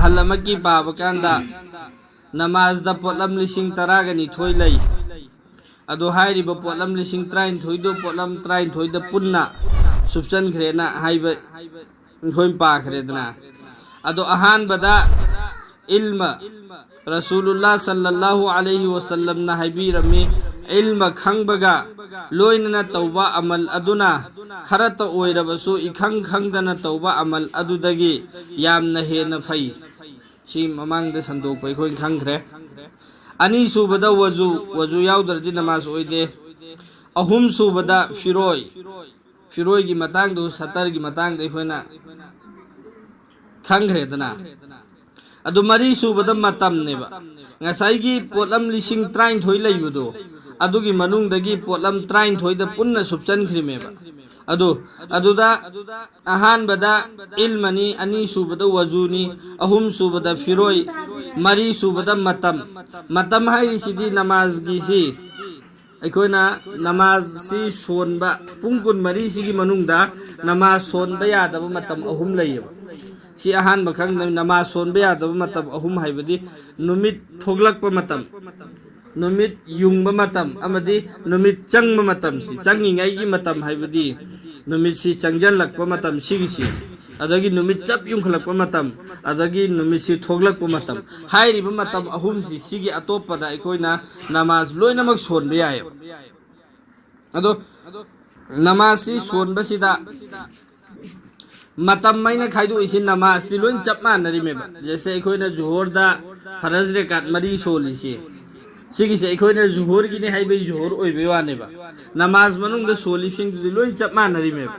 halamaki paba kanda namaz da potlam lising taragani thoi lay ado hairi ba potlam lising train thoi do potlam train thoi da punna subsan khrena haiba thoi pa khredna ado ahan bada ilma Rasulullah sallallahu alaihi wasallam na haibi rami ilma khangbaga loinana tauba amal aduna kharata oirabasu ikhang khangdana tauba amal adudagi yamna hena fai si mamang da sandok pai khoi khangkhre ani subada wazu yaudrdi namaz oide ahum subada firoi gi matang do satar gi matang de khoina khangkhre dana adu mari subada matam neba ngasai gi potlam lising train thoi leibudo adugi manung dagi potlam train thoi da punna subchan khrimeba aduda ahan bada ilmani ani subada wazuni ahum subada firoi mari subada matam hai sidi namaz gi si aikoina namaz si sonba pungkun mari sigi manung da namaz sonba yadaba matam ahum leiba si ahan bakhang namaz sonba yadaba matam ahum haibadi numit thoglakpa matam numit yungba matam amadi numit changba matam si changingai gi matam haibadi numit si changjalakpa matam sigisi adagi numit chap yungkhalakpa matam adagi numit si thoglakpa matam hairiba matam ahum si sigi atopada aikoina namaz loinamak sonba yai ado namaz si sonba sida matam maina khaidu isin namaz ti loin chap manari meba jaise aikoina zuhur da faraz rekat mari soli si sigi se aikoina zuhur gi ne haibe zuhur oibe wane ba namaz manung da soli sing du loin chap manari meba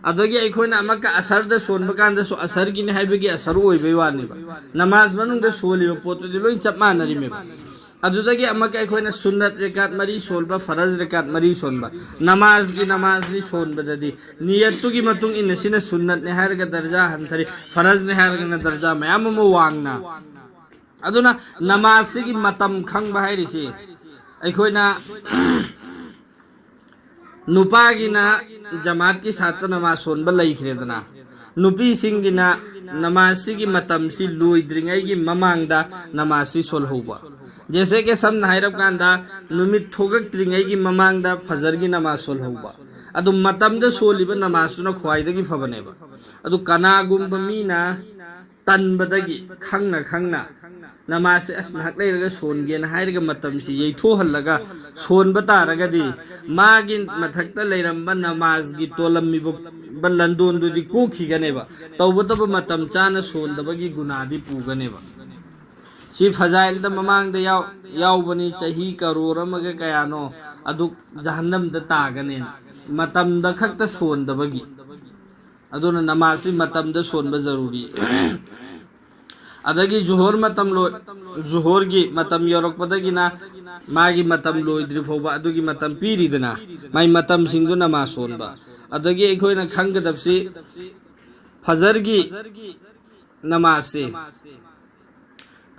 adagi aikoina amaka asar da sonba kan da so asar gi ne haibe gi asar oibe wane ba namaz manung da soli pot du loin chap manari meba adudagi amaka aikoina sunnat rekat mari solba faraz rekat mari sonba namaz ni sonba dadi niyatu gi matung in sina sunnat ne har ga darja hanthari faraz ne har ga darja mayam mo wangna aduna namaz gi matam khang ba hairi si aikoina nupa gi na jamaat ki sat namaz sonba lai khredana nupi singina namaz gi matam si loi dringai gi mamangda namaz si sol hoba जैसे कि सम नायरब कांदा नुमित थोगक त्रिंगै की ममांगदा फजर की नमाज soul होबा अदु मतमद सोलिबा नमाज सुना ख्वाइदगी फबनेबा अदु कनागुम मीना तनबदगी खंगना नमाज से अस नहक लेरगा सोनगेन हायरगा मतम सि यैथो हल्लगा सोनबा तारगदी मागी मथक्ता लेरंबा नमाज की तोलम्मी बलंदोन दुदी कोखिगनेबा तौबतब मतम चाना सोनदबगी गुनादी पुगनेबा si fazail da mamang da yaw bani chahi karor amaga kayano adu jahannam da tagane matam da khakta son da bagi aduna namasi matam da son ba zaruri adagi zuhur matam lo zuhur gi matam yorok padagi na magi matam lo idri foba adugi matam piri dana mai matam singdu nama son ba adagi ekhoina khangga dabsi fajar gi namase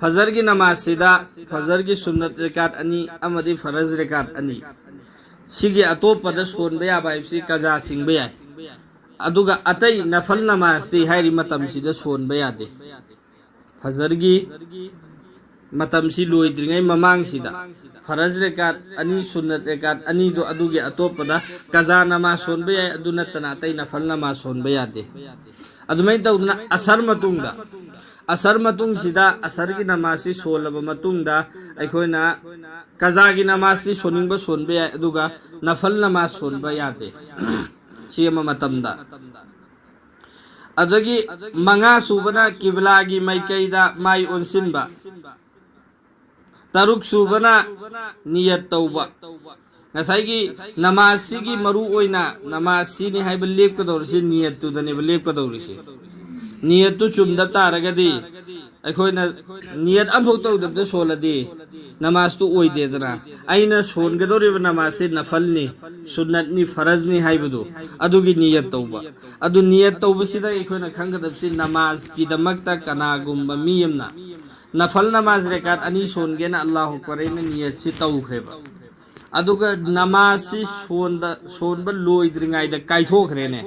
फजर की नमाज सिदा फजर की सुन्नत रिकात अनि अमदि फरज रिकात अनि सिगी अतोपद सोनबे या बाइसी कजा सिंगबे या अदुगा अतै नफल नमाज ति हाइरि मतम सिदा सोनबे यादे फजर की मतम सि लोइद्रिङै ममांग सिदा फरज रिकात अनि सुन्नत रिकात अनि दो अदुगे अतोपद कजा नमाज सोनबे या अदुना तना अतै नफल नमाज सोनबे यादे अदुमै तौदना असर मतुंग सिदा असर की नमाज़ी सोलब मतुंगदा अखोइना कजा की नमाज़ी सोनिंग सोनबे याय अदुगा नफल नमाज सोनबा यादे सियमा मतमदा अदगी मंगा सुबना किबला की माइकैदा माइ ओनसिनबा तरुक सुबना नियत तौबा ngasai namasi gi maru oina namasi ni haiba lepkadorisi niyat tu dane lepkadorisi niyat tu chumdab taragadi akhoi na niyat amphok tawdab da soladi namas tu oide dana aina songadori namasi nafal ni sunnat ni faraz ni haibadu adugi niyat tawba adu niyat tawba sida akhoi na khangadab si namaz ki damakta kanagumba miyamna nafal namaz rekat ani songena Allahu akbar ina niyat si tawkheba aduga namasi sonba loidringai da kaithokhrene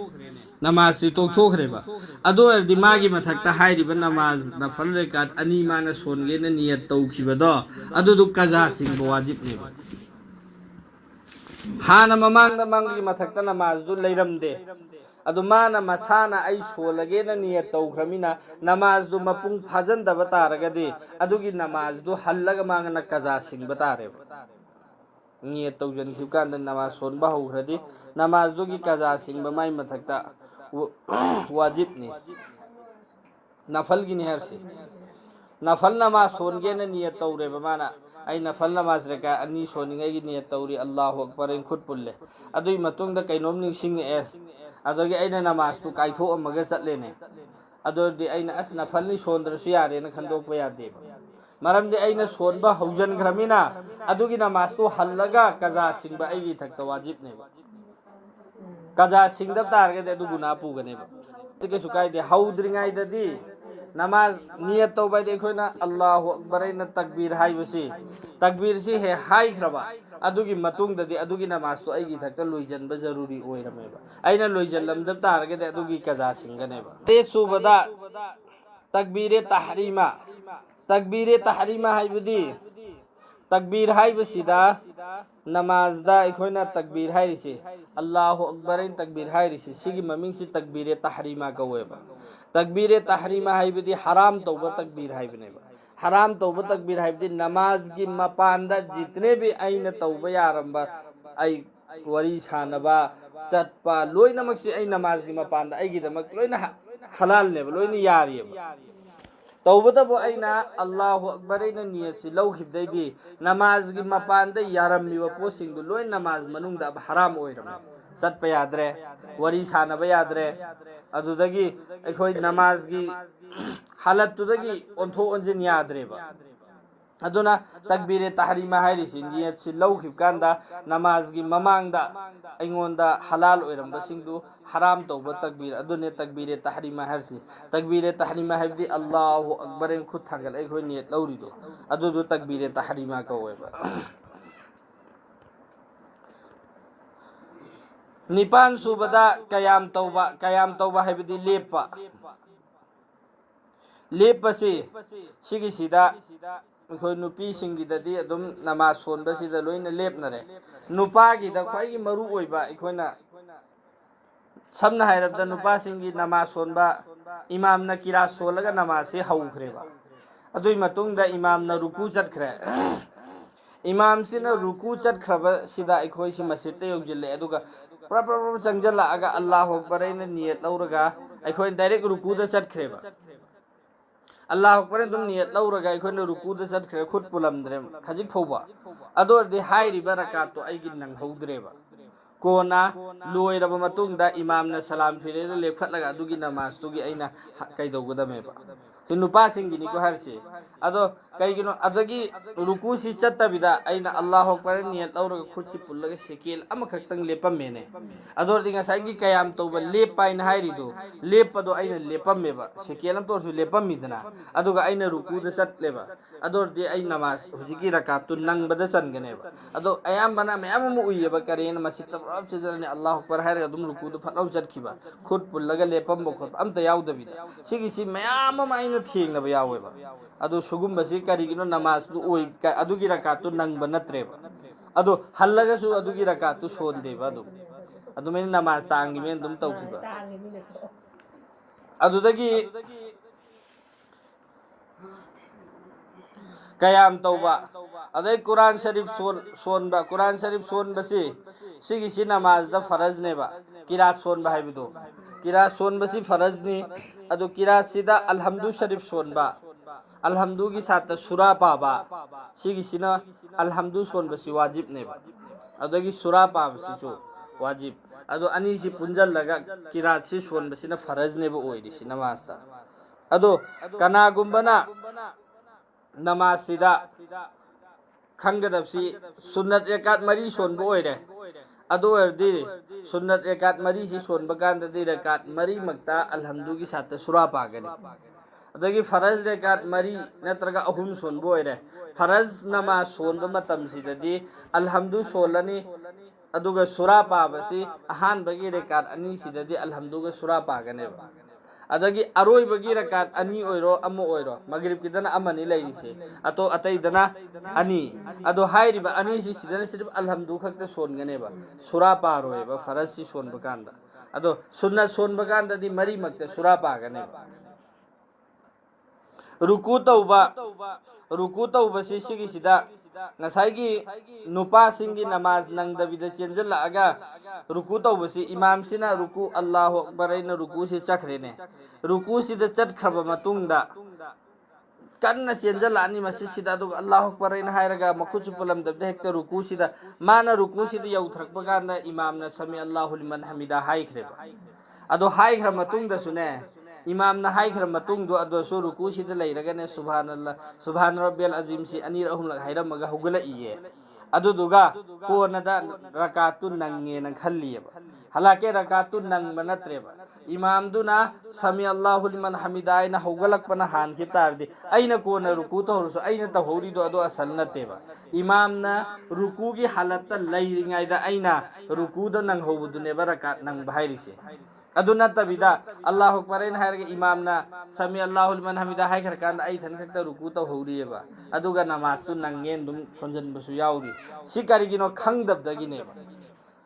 नमाज से तोखरेबा अदो अर्दि मागी मथक्ता हाइरिबा नमाज नफल रेकात अनि माना सोनगे न नियत तौखिबदो अदुदु कजा सिंग वाजिब नेबा हाना ममांग मंगी मथक्ता नमाज दु लेरमदे अदु माना मसाना आई सोलगे न नियत तौखरमिना नमाज दु मपुंग फाजनदबा तारगदि अदुगी नमाज दु हल्लगा मांगना कजा सिंग बतारेबा नियत तौजन खिबकान नमाज सोनबा हौखरदि नमाज दुगी कजा सिंग बमाई मथक्ता वाजिब ने नफल की निहर से नफल नमाज सोनगे न नियत तौरे बमाना आई नफल नमाज रेका अनि सोनिंगे की नियत तौरी अल्लाहु अकबर इन खुद पुल्ले अदुई मतुंग द कैनोम निंगसिंग ए अदोगे आइना नमाज तु काइथो अमगे चटलेने अदोदि आइना अस नफल नि सोनद्रसु यारे न खंदोकपा यादे मरमदि आइना सोनबा हौजन ग्रमिना अदुगी नमाज तु हल्लगा कजा सिंगबा आइगी थक्ता वाजिब ने कजा सिंगदब तारगे अदु गुना पुगनेबा तिके सुकाइदे हौद्रिङाइददि नमाज नियत तौबाइदे अखोइना अल्लाहु अकबर इन तकबीर हाइबसी तकबीर से हे हाइख्रबा अदुगी मतुंगददि अदुगी नमाज तो आइगी थक्ता लोइजनबा जरूरी ओइरमेबा आइना लोइजनलमदब तारगे अदुगी कजा सिंगनेबा ते सुबदा तकबीरे तहरीमा हाइबदी तकबीर हाइबसिदा नमाजदा अखोइना तकबीर हाइरिसे अल्लाहु अकबर इन तकबीर हाइरिसे सिगी ममिंगसि तकबीरे तहरीमा कवेबा तकबीरे तहरीमा हाइबदी हराम तौबा तकबीर हाइबनेबा हराम तौबा तकबीर हाइबदी नमाज की मपानदा जितने भी आइन तौबा यारंबा आई वरी सानबा चटपा लोइनमक्सि आई नमाज की मपानदा आइगिदमक लोइना हलाल नेबा लोइना यारियबा तौबदबो आइना अल्लाहु अकबर इन नियत लौखिबदैदि नमाज की मपानदा यारमिबा पोसिंगदु लोइन नमाज मनुंगदा हराम ओइरम चटपा याद्रे वरी सानबा याद्रे अदुदगी अखोइ नमाज की हालतुदगी ओंथो ओंजिन याद्रेबा अदुना तकबीरे तहरीमा हाइरिसि नियत सि लौखिबकांदा नमाज की ममांगदा अइंगोंदा हलाल ओइरमबसिंगदु हराम तौबा तकबीर अदुने तकबीरे तहरीमा हाइरिसि तकबीरे तहरीमा हाइबदि अल्लाहु अकबर इन खुद थांगल अखोइ नियत लौरिदो अदुदु तकबीरे तहरीमा कवेबा निपान सुबदा कयाम तौबा हाइबदि लेपसे सिगिसिदा अखोइ नुपी सिंगिददि अदुम नमाज सोनबसिदा लोइना लेपनरे नुपागिदा ख्वाइगी मरु ओइबा अखोइना समना हाइरबदा नुपा सिंगी नमाज सोनबा इमामना किरा सोलगा नमाज से हौख्रेबा अदुई मतुंगदा इमामना रुकू चटख्रे इमाम सिना रुकू चटख्रबा सिदा अखोइ सि मस्जिदते योजिल्ले अदुगा प्रप चंगजलागा अल्लाहु अकबर इन नियत लौरगा अखोइ डायरेक्ट रुकूदा चटख्रेबा अल्लाह अकबर तुम नियत लौरगा अखोइना रुकूदा चटख्रे खुद पुलमद्रे खजिक फौबा अदोरदि हाइरिबा रकात तो आइगी नंगहौद्रेबा कोना लोइरबा मतुंगदा इमामना सलाम फिरेरा लेखटलगा अदुगी नमाज तुगी आइना कैदौगदमेबा ति नुपा सिंगिनी को हरसे अदो कैगिनो अदगी रुकू सि चत्तबिदा आइना अल्लाह अकबर नियत लौरगा खुदसि पुल्लगा सेकेल अमा खक्तंग लेपमेने अदोरदि ngसाइगी कयाम तौबा लेपाइन हाइरिदो लेपदो आइना लेपमेबा सेकेल अम तोरसु लेपमिदना अदुगा आइना रुकूदा चटलेबा अदोरदि आइ नमाज हुजिकी रकातु नंगबदा चनगनेबा अदो अयामबना मयाम मु उइयबा करेन मसित प्रब चजरने अल्लाह अकबर हाइरगा दुम रुकूदु फटलाउ चटखिबा खुद पुल्लगा लेपम बखोत अमता याउदबिदा सिगिसि मयाम माइना थेंगनबा यावेबा अदो सुगुम्बसि करिगिनो नमाज दु ओइ अदुगी रकातु नंगबा नत्रेबा अदो हल्लगसु अदुगी रकातु सोनदेबा अदु अदुमेन नमाज तांगी मेन दुम तौखिबा अदुदगी कयाम तौबा अदै कुरान शरीफ सोनबा कुरान शरीफ सोनबसि सिगिसि नमाज दा फरज नेबा किरात सोनबा हाइबिदो किरात सोनबसि फरज नि अदु किरात सिदा अलहम्दु शरीफ सोनबा अलहम्दु की साथ सुरा पाबा सिगिसिना अलहम्दु सोनबसि वाजिब नेबा अदगी सुरा पाबसिसु वाजिब अदो अनिसि पुंजल लगा किरात सि सोनबसिना फरज नेबा ओइरिसि नमाजता अदो कनागुम्बना नमाज सिदा खंगदबसि सुन्नत रकात मरी सोनबो ओइरे अदो अर्दि सुन्नत रकात मरी सि सोनबा कांददि रकात मरी मक्ता अलहम्दु की साथ सुरा पागनि अदगी फरज रकात मरी नत्रगा अहुम सोनबो ओइरे फरज नमाज सोनबा मतमसिददि अलहम्दु Solani aduga sura pabasi ahan bagi rekat ani sidadi alhamduga sura paganeba adagi aroi bagi rekat ani oiro amu oiro magrib kidana amani laise ato atai dana ani ado hairiba ani si sidana sirf alhamdu khakta son ganeba sura paroeba farasi son bakanda ado sunna son bakanda di mari makta sura paganeba ruku tauba sigi sida ngasai nupa singi namaz nang dabida chenjal aga ruku tauba si imam sina ruku Allahu akbar aina ruku si chakrene ruku sida chat khaba matungda kanna chenjal ani masi sida du Allahu akbar aina hairaga makhuchu pulam dabda hekta ruku sida mana ruku sida yau thrakpa ganda imam na sami Allahu liman hamida haikreba ado haikhra matungda sune imam na haikhra matungdu ado so ruku sida leiragane subhanallah subhan rabbiyal azim si anir ahum lag hairamaga hugula iye ado duga kona da rakatun nange nang khalliyeba halake rakatun nang manatreba imam duna sami Allahu liman hamida na hugalak pana han ki tardi aina kona ruku to horso aina ta hori do ado asal nateba imam na ruku gi halatta leiringai da aina ruku da nang hobudune barakat nang bhairisi aduna tabida Allahu akbar in hairga imamna sami Allahu liman hamida hai kharkan ai than khakta ruku ta horieba aduga namaz tu nangen dum sonjan basu yauri sikari gino khangdab dagine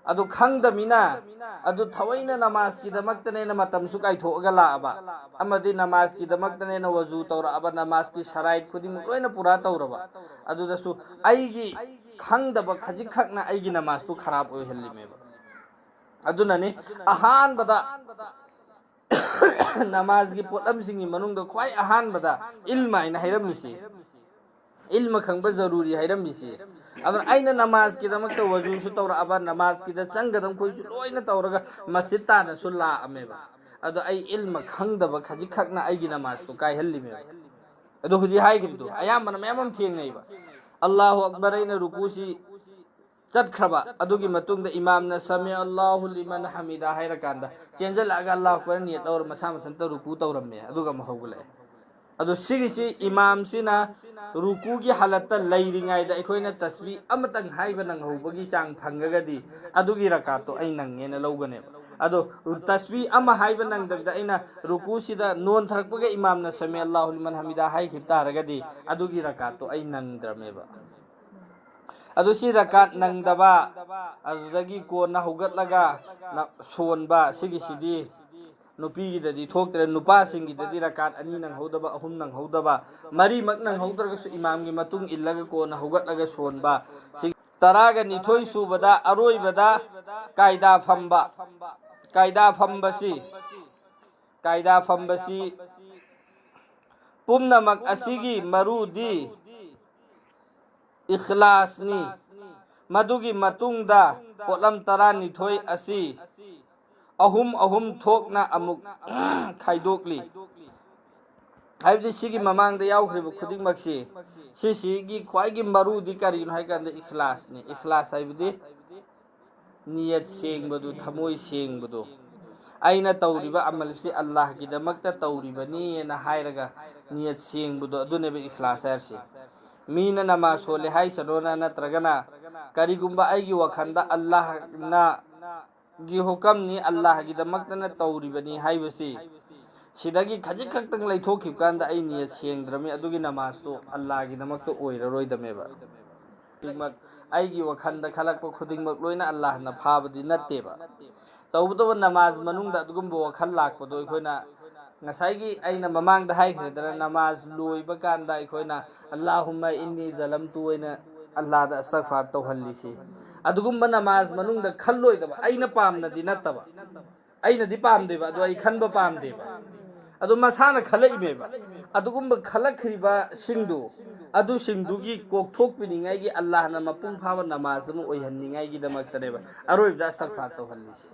adu khangdamina adu thawaina namaz ki damaktane na matam su kai thoga la aba amadi namaz ki damaktane na wazu tawra aba namaz ki sharait khudi muloina pura tawraba adu dasu aigi khangdaba khajik khakna aigi namaz tu kharab oi hellimeba adunani ahan bada namaz gi potam singi manung da khwai ahan bada ilma ina hairam misi ilma khangba zaruri hairam misi adun aina namaz ki damak ta wazu su tawra aba namaz ki da changadam khoi su loina tawraga masjid ta na sulla ameba adu ai ilma khangdaba khaji khakna ai gi namaz to kai halli me adu huji hai gi do ayam man memam thieng nei ba Allahu akbar ina rukusi चट खरबा अदुगी मतुंग the इमाम न समी अल्लाहु लिमन हमीदा हायरकांदा चेंजल अगा अल्लाह पर नियत और मसा मथन त रुकू तौरमे अदुगा महौगले अदु सिगिसी इमाम सिना रुकू की हालत लैरिंगाय द अखोइना तस्बी अमतंग हाइब नंग होबगी चांग फंगगदी अदुगी रकात तो अइ नंगेन लौगने अदो तस्बी अम हाइब नंग दबदा अइना रुकू सिदा नोन थरकपगे इमाम न समी अल्लाहु लिमन हमीदा हाइ खिबतारगदी अदुगी रकात तो अइ नंगद्रमेबा adu si rakat nang daba adudagi ko na hugat laga na sonba sigi sidi nupi gi dadi thoktre nupa singi dadi rakat ani nang hodaba ahum nang hodaba mari mak nang hodraga su imam gi matung illaga ko na hugat laga sonba sig taraga ni thoi su bada aroi bada kaida fambasi pumnamak asigi marudi इखलास नि मधुगी मतुंगदा pollen तरानी थोय असि अहुम थोकना अमुक खाइदोकली हाइबदि सिगी ममांगदा यावख्रिबो खुदिंगमक्सि सिसिगी ख्वाइगी मरुदि करिन हाइकांदा इखलास नि इखलास हाइबदि नियत सेंगबदु थमोय सेंगबदु आइना तौरिबा अमलसि अल्लाह की दमकता तौरिबनी ना हाइरगा नियत सेंगबदु अदुनेबे इखलास हाइरसि मीना नमाज सोले हाई सनोना नत्रगना करिगुम्बा आइगी वखंदा अल्लाह ना गी हुकम नि अल्लाह गी दमकतना तौरिबनी हाइबसी सिदगी खजिक खक्तंग लैथोखिब कांदा आई नियत सेंगद्रमे अदुगी नमाज तो अल्लाह गी दमकतो ओइररोइदमेबा तिमक आइगी वखंदा खलकपो खुदिंगमक लोइना अल्लाह ना फाबदि नत्तेबा तौबतो नमाज मनुंगदा अदुगुम्बो वखल लाकपदो अखोइना ngasai aina mamang da hai khredara namaz loiba kanda aikoina Allahumma inni zalamtu aina Allah da astaghfar tawhallisi adugumba namaz manung da khalloi da aina pamna di nataba aina di pam deba adu ai khanba pam deba adu masana khalai meba adugumba khalakhriba singdu adu singdu gi kokthok piningai gi Allah na mapung phawa namaz mu oihanningai gi damak taneba aroi da astaghfar tawhallisi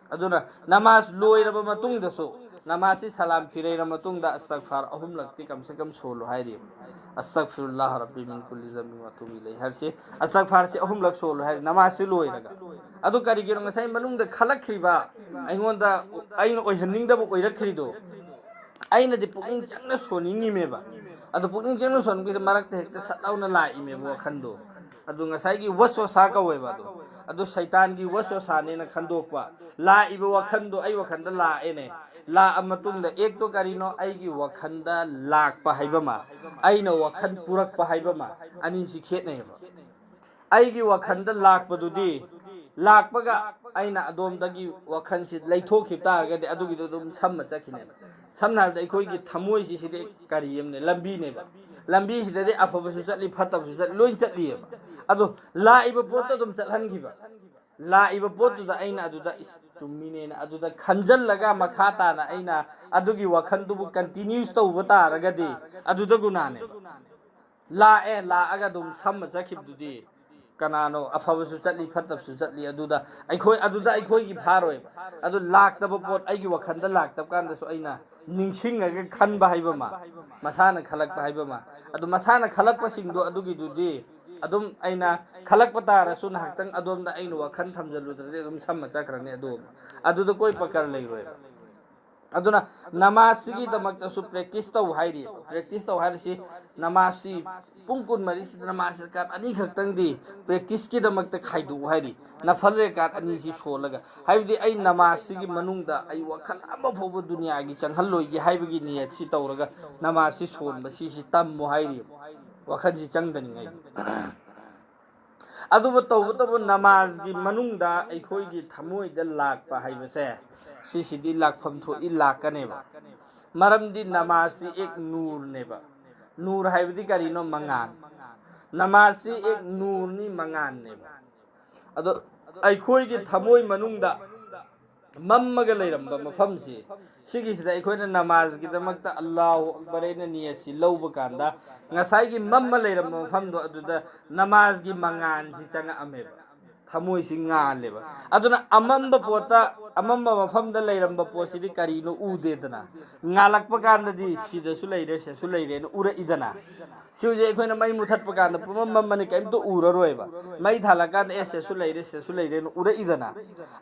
aduna namaz loiraba matung da so नमाज़ी सलाम फिरेर मतुंग दा अस्तगफार अहुम लक्ति कम से कम solo हायरि अस्तगफिरुल्लाह रब्बी मिन कुल्ली ज़म्बि व अतूबु इलैहि हरसे अस्तगफार से अहुम luck solo हायरि नमाज़ से लोइरगा अदु करिगिरो ngasai manung da khalakkhriba aingonda aino oihanning da oirakkhrido aina di pukning changna soningi meba adu pukning changna son bi marak te hekta satauna lai mebo khando adu ngasai gi waswasa ka weba do ꯑꯗꯨ ꯁꯩꯇꯥꯟꯒꯤ ꯋꯁꯋꯁꯥꯅꯦꯅ ꯈꯟꯗꯣꯛꯄ ꯂꯥꯛꯏꯕ ꯋꯥꯈꯟꯗꯣ ꯑꯩ ꯋꯥꯈꯟꯗ ꯂꯥꯛꯑꯦꯅꯦ ꯂꯥꯛꯑ ꯃꯇꯨꯡꯗ ꯑꯦꯛꯇꯣ ꯀꯔꯤꯅꯣ ꯑꯩꯒꯤ ꯋꯥꯈꯟꯗ ꯂꯥꯛꯄ ꯍꯥꯏꯕ ꯑꯃ ꯑꯩꯅ ꯋꯥꯈꯟ ꯄꯨꯔꯛꯄ ꯍꯥꯏꯕ ꯑꯃ ꯑꯅꯤꯁꯤ ꯈꯦꯠꯅꯩꯕ ꯑꯩꯒꯤ ꯋꯥꯈꯟꯗ ꯂꯥꯛꯄꯗꯨꯗꯤ ꯂꯥꯛꯄꯒ ꯑꯩꯅ ꯑꯗꯣꯝꯗꯒꯤ ꯋꯥꯈꯟꯁꯤ ꯂꯩꯊꯣꯛꯈꯤꯕ ꯇꯥꯔꯒꯗꯤ ꯑꯗꯨꯒꯤꯗꯣ ꯑꯗꯨꯝ ꯁꯝꯃ ꯆꯠꯈꯤꯅꯦꯕ ꯁꯝꯅ ꯍꯥꯏꯔꯕꯗ ꯑꯩꯈꯣꯏꯒꯤ ꯊꯃꯣꯏꯁꯤꯗꯤ ꯀꯔꯤ ꯑꯃꯅꯦ ꯂꯝꯕꯤꯅꯦꯕ ꯂꯝꯕꯤꯁꯤꯗꯗꯤ ꯑꯐꯕꯁꯨ ꯆꯠꯂꯤ ꯐꯠꯇꯕꯁꯨ ꯆꯠꯂꯤ ꯂꯣꯏ ꯆꯠꯂꯤꯑꯕ ꯑꯗꯣ ꯂꯥꯛꯏꯕ ꯄꯣꯠꯇꯣ ꯑꯗꯨꯝ ꯆꯠꯍꯟꯈꯤꯕ ꯂꯥꯛꯏꯕ ꯄꯣꯠꯇꯨꯗ ꯑꯩꯅ ꯑꯗꯨꯗ ꯆꯨꯝꯃꯤꯅꯦꯅ ꯑꯗꯨꯗ ꯈꯟꯖꯜꯂꯒ ꯃꯈꯥ ꯇꯥꯅ ꯑꯩꯅ ꯑꯗꯨꯒꯤ ꯋꯥꯈꯟꯗꯨꯕꯨ ꯀꯟꯇꯤꯅ꯭ꯌꯨꯁ ꯇꯧꯕ ꯇꯥꯔꯒꯗꯤ ꯑꯗꯨꯗ ꯒꯨꯅꯥꯅꯦꯕ ꯂꯥꯛꯑꯦ ꯂꯥꯛꯑꯒ ꯑꯗꯨꯝ ꯁꯝꯃ ꯆꯠꯈꯤꯕꯗꯨꯗꯤ ꯀꯅꯥꯅꯣ ꯑꯐꯕꯁꯨ ꯆꯠꯂꯤ ꯐꯠꯇꯕꯁꯨ ꯆꯠꯂꯤ ꯑꯗꯨꯗ ꯑꯩꯈꯣꯏꯒꯤ ꯐꯥꯔꯣꯏꯕ ꯑꯗꯨ ꯂꯥꯛꯇꯕ ꯄꯣꯠ ꯑꯩꯒꯤ ꯋꯥꯈꯟꯗ ꯂꯥꯛꯇꯕ ꯀꯥꯟꯗꯁꯨ ꯑꯩꯅ ꯅꯤꯡꯁꯤꯡꯉꯒ ꯈꯟꯕ ꯍꯥꯏꯕ ꯑꯃ ꯃꯁꯥꯅ ꯈꯜꯂꯛꯄ ꯍꯥꯏꯕ ꯑꯃ ꯑꯗꯨ ꯃꯁꯥꯅ ꯈꯜꯂꯛꯄꯁꯤꯡꯗꯣ ꯑꯗꯨꯒꯤꯗꯨꯗꯤ ꯑꯗꯨꯝ ꯑꯩꯅ ꯈꯜꯂꯛꯄ ꯇꯥꯔꯁꯨ ꯉꯥꯏꯍꯥꯛꯇꯪ ꯑꯗꯣꯝꯗ ꯑꯩꯅ ꯋꯥꯈꯜ ꯊꯝꯖꯤꯜꯂꯨꯗ꯭ꯔꯗꯤ ꯑꯗꯨꯝ ꯁꯝꯃ ꯆꯠꯈ꯭ꯔꯅꯤ ꯑꯗꯨꯗ ꯀꯣꯏ ꯄꯀꯔ ꯂꯩꯔꯣꯏꯕ ꯑꯗꯨꯅ ꯅꯃꯥꯖꯁꯤꯒꯤꯗꯃꯛꯇꯁꯨ ꯄ꯭ꯔꯦꯛꯇꯤꯁ ꯇꯧ ꯍꯥꯏꯔꯤꯕ ꯄ꯭ꯔꯦꯛꯇꯤꯁ ꯇꯧ ꯍꯥꯏꯔꯤꯁꯤ ꯅꯃꯥꯖꯁꯤ ꯄꯨꯡ 24ꯁꯤꯗ ꯅꯃꯥꯖ ꯔꯀꯥꯠ ꯑꯅꯤꯈꯛꯇꯪꯗꯤ ꯄ꯭ꯔꯦꯛꯇꯤꯁꯀꯤꯗꯃꯛꯇ ꯈꯥꯏꯗꯣꯛꯎ ꯍꯥꯏꯔꯤ ꯅꯐꯜ ꯔꯀꯥꯠ ꯑꯅꯤꯁꯤ ꯁꯣꯜꯂꯒ ꯍꯥꯏꯕꯗꯤ ꯑꯩ ꯅꯃꯥꯖꯁꯤꯒꯤ ꯃꯅꯨꯡꯗ ꯑꯩ ꯋꯥꯈꯜ ꯑꯃ ꯐꯥꯎꯕ ꯗꯨꯅꯤꯌꯥꯒꯤ ꯆꯪꯍꯜꯂꯣꯏꯒꯦ ꯍꯥꯏꯕꯒꯤ ꯅꯤꯌꯠꯁꯤ ꯇꯧꯔꯒ ꯅꯃꯥꯖꯁꯤ ꯁꯣꯟꯕ ꯁꯤꯁꯤ ꯇꯝꯃꯨ ꯍꯥꯏꯔꯤꯕ ꯋꯥꯈꯜꯁꯤ ꯆꯪꯗꯅꯤꯡꯉꯥꯏ ꯑꯗꯨꯕꯨ ꯇꯧꯕꯇꯕꯨ ꯅꯃꯥꯖꯒꯤ ꯃꯅꯨꯡꯗ ꯑꯩꯈꯣꯏꯒꯤ ꯊꯃꯣꯏꯗ ꯂꯥꯛꯄ ꯍꯥꯏꯕꯁꯦ ꯁꯤꯁꯤꯗꯤ ꯂꯥꯛꯐꯝ ꯊꯣꯛꯏ ꯂꯥꯛꯀꯅꯦꯕ ꯃꯔꯝꯗꯤ ꯅꯃꯥꯖꯁꯤ ꯑꯦꯛ ꯅꯨꯔꯅꯦꯕ ꯅꯨꯔ ꯍꯥꯏꯕꯗꯤ ꯀꯔꯤꯅꯣ ꯃꯉꯥꯟ ꯅꯃꯥꯖꯁꯤ ꯑꯦꯛ ꯅꯨꯔꯅꯤ ꯃꯉꯥꯟꯅꯦꯕ ꯑꯗꯣ ꯑꯩꯈꯣꯏꯒꯤ ꯊꯃꯣꯏ ꯃꯅꯨꯡꯗ ꯃꯝꯃꯒ ꯂꯩꯔꯝꯕ ꯃꯐꯝꯁꯤ ꯁꯤꯒꯤꯁꯤꯗ ꯑꯩꯈꯣꯏꯅ ꯅꯃꯥꯖꯒꯤꯗꯃꯛꯇ ꯑꯜꯂꯥꯍꯨ ꯑꯛꯕꯔ ꯑꯩꯅ ꯅꯤꯌꯠꯁꯤ ꯂꯧꯕ ꯀꯥꯟꯗ ꯉꯁꯥꯏꯒꯤ ꯃꯝꯃ ꯂꯩꯔꯝꯕ ꯃꯐꯝꯗꯣ ꯑꯗꯨꯗ ꯅꯃꯥꯖꯒꯤ ꯃꯉꯥꯟꯁꯤ ꯆꯪꯉꯛꯑꯝꯃꯦꯕ ꯊꯃꯣꯏꯁꯤ ꯉꯥꯜꯂꯦꯕ ꯑꯗꯨꯅ ꯑꯃꯝꯕ ꯄꯣꯠꯇ ꯑꯃꯝꯕ ꯃꯐꯝꯗ ꯂꯩꯔꯝꯕ ꯄꯣꯠꯁꯤꯗꯤ ꯀꯔꯤꯅꯣ ꯎꯗꯦꯗꯅ ꯉꯥꯜꯂꯛꯄ ꯀꯥꯟꯗꯗꯤ ꯁꯤꯗꯁꯨ ꯂꯩꯔꯦ ꯁꯤꯗꯁꯨ ꯂꯩꯔꯦꯅ ꯎꯔꯛꯏꯗꯅ ꯁꯤꯁꯦ ꯑꯩꯈꯣꯏꯅ ꯃꯩ ꯃꯨꯊꯠꯄ ꯀꯥꯟꯗ ꯄꯨꯃꯝ ꯃꯝꯃꯅꯤ ꯀꯩꯝꯇ ꯎꯔꯔꯣꯏꯕ ꯃꯩ ꯊꯥꯜꯂꯀꯥꯟꯗ ꯁꯤꯗꯁꯨ ꯂꯩꯔꯦ ꯁꯤꯗꯁꯨ ꯂꯩꯔꯦꯅ ꯎꯔꯛꯏꯗꯅ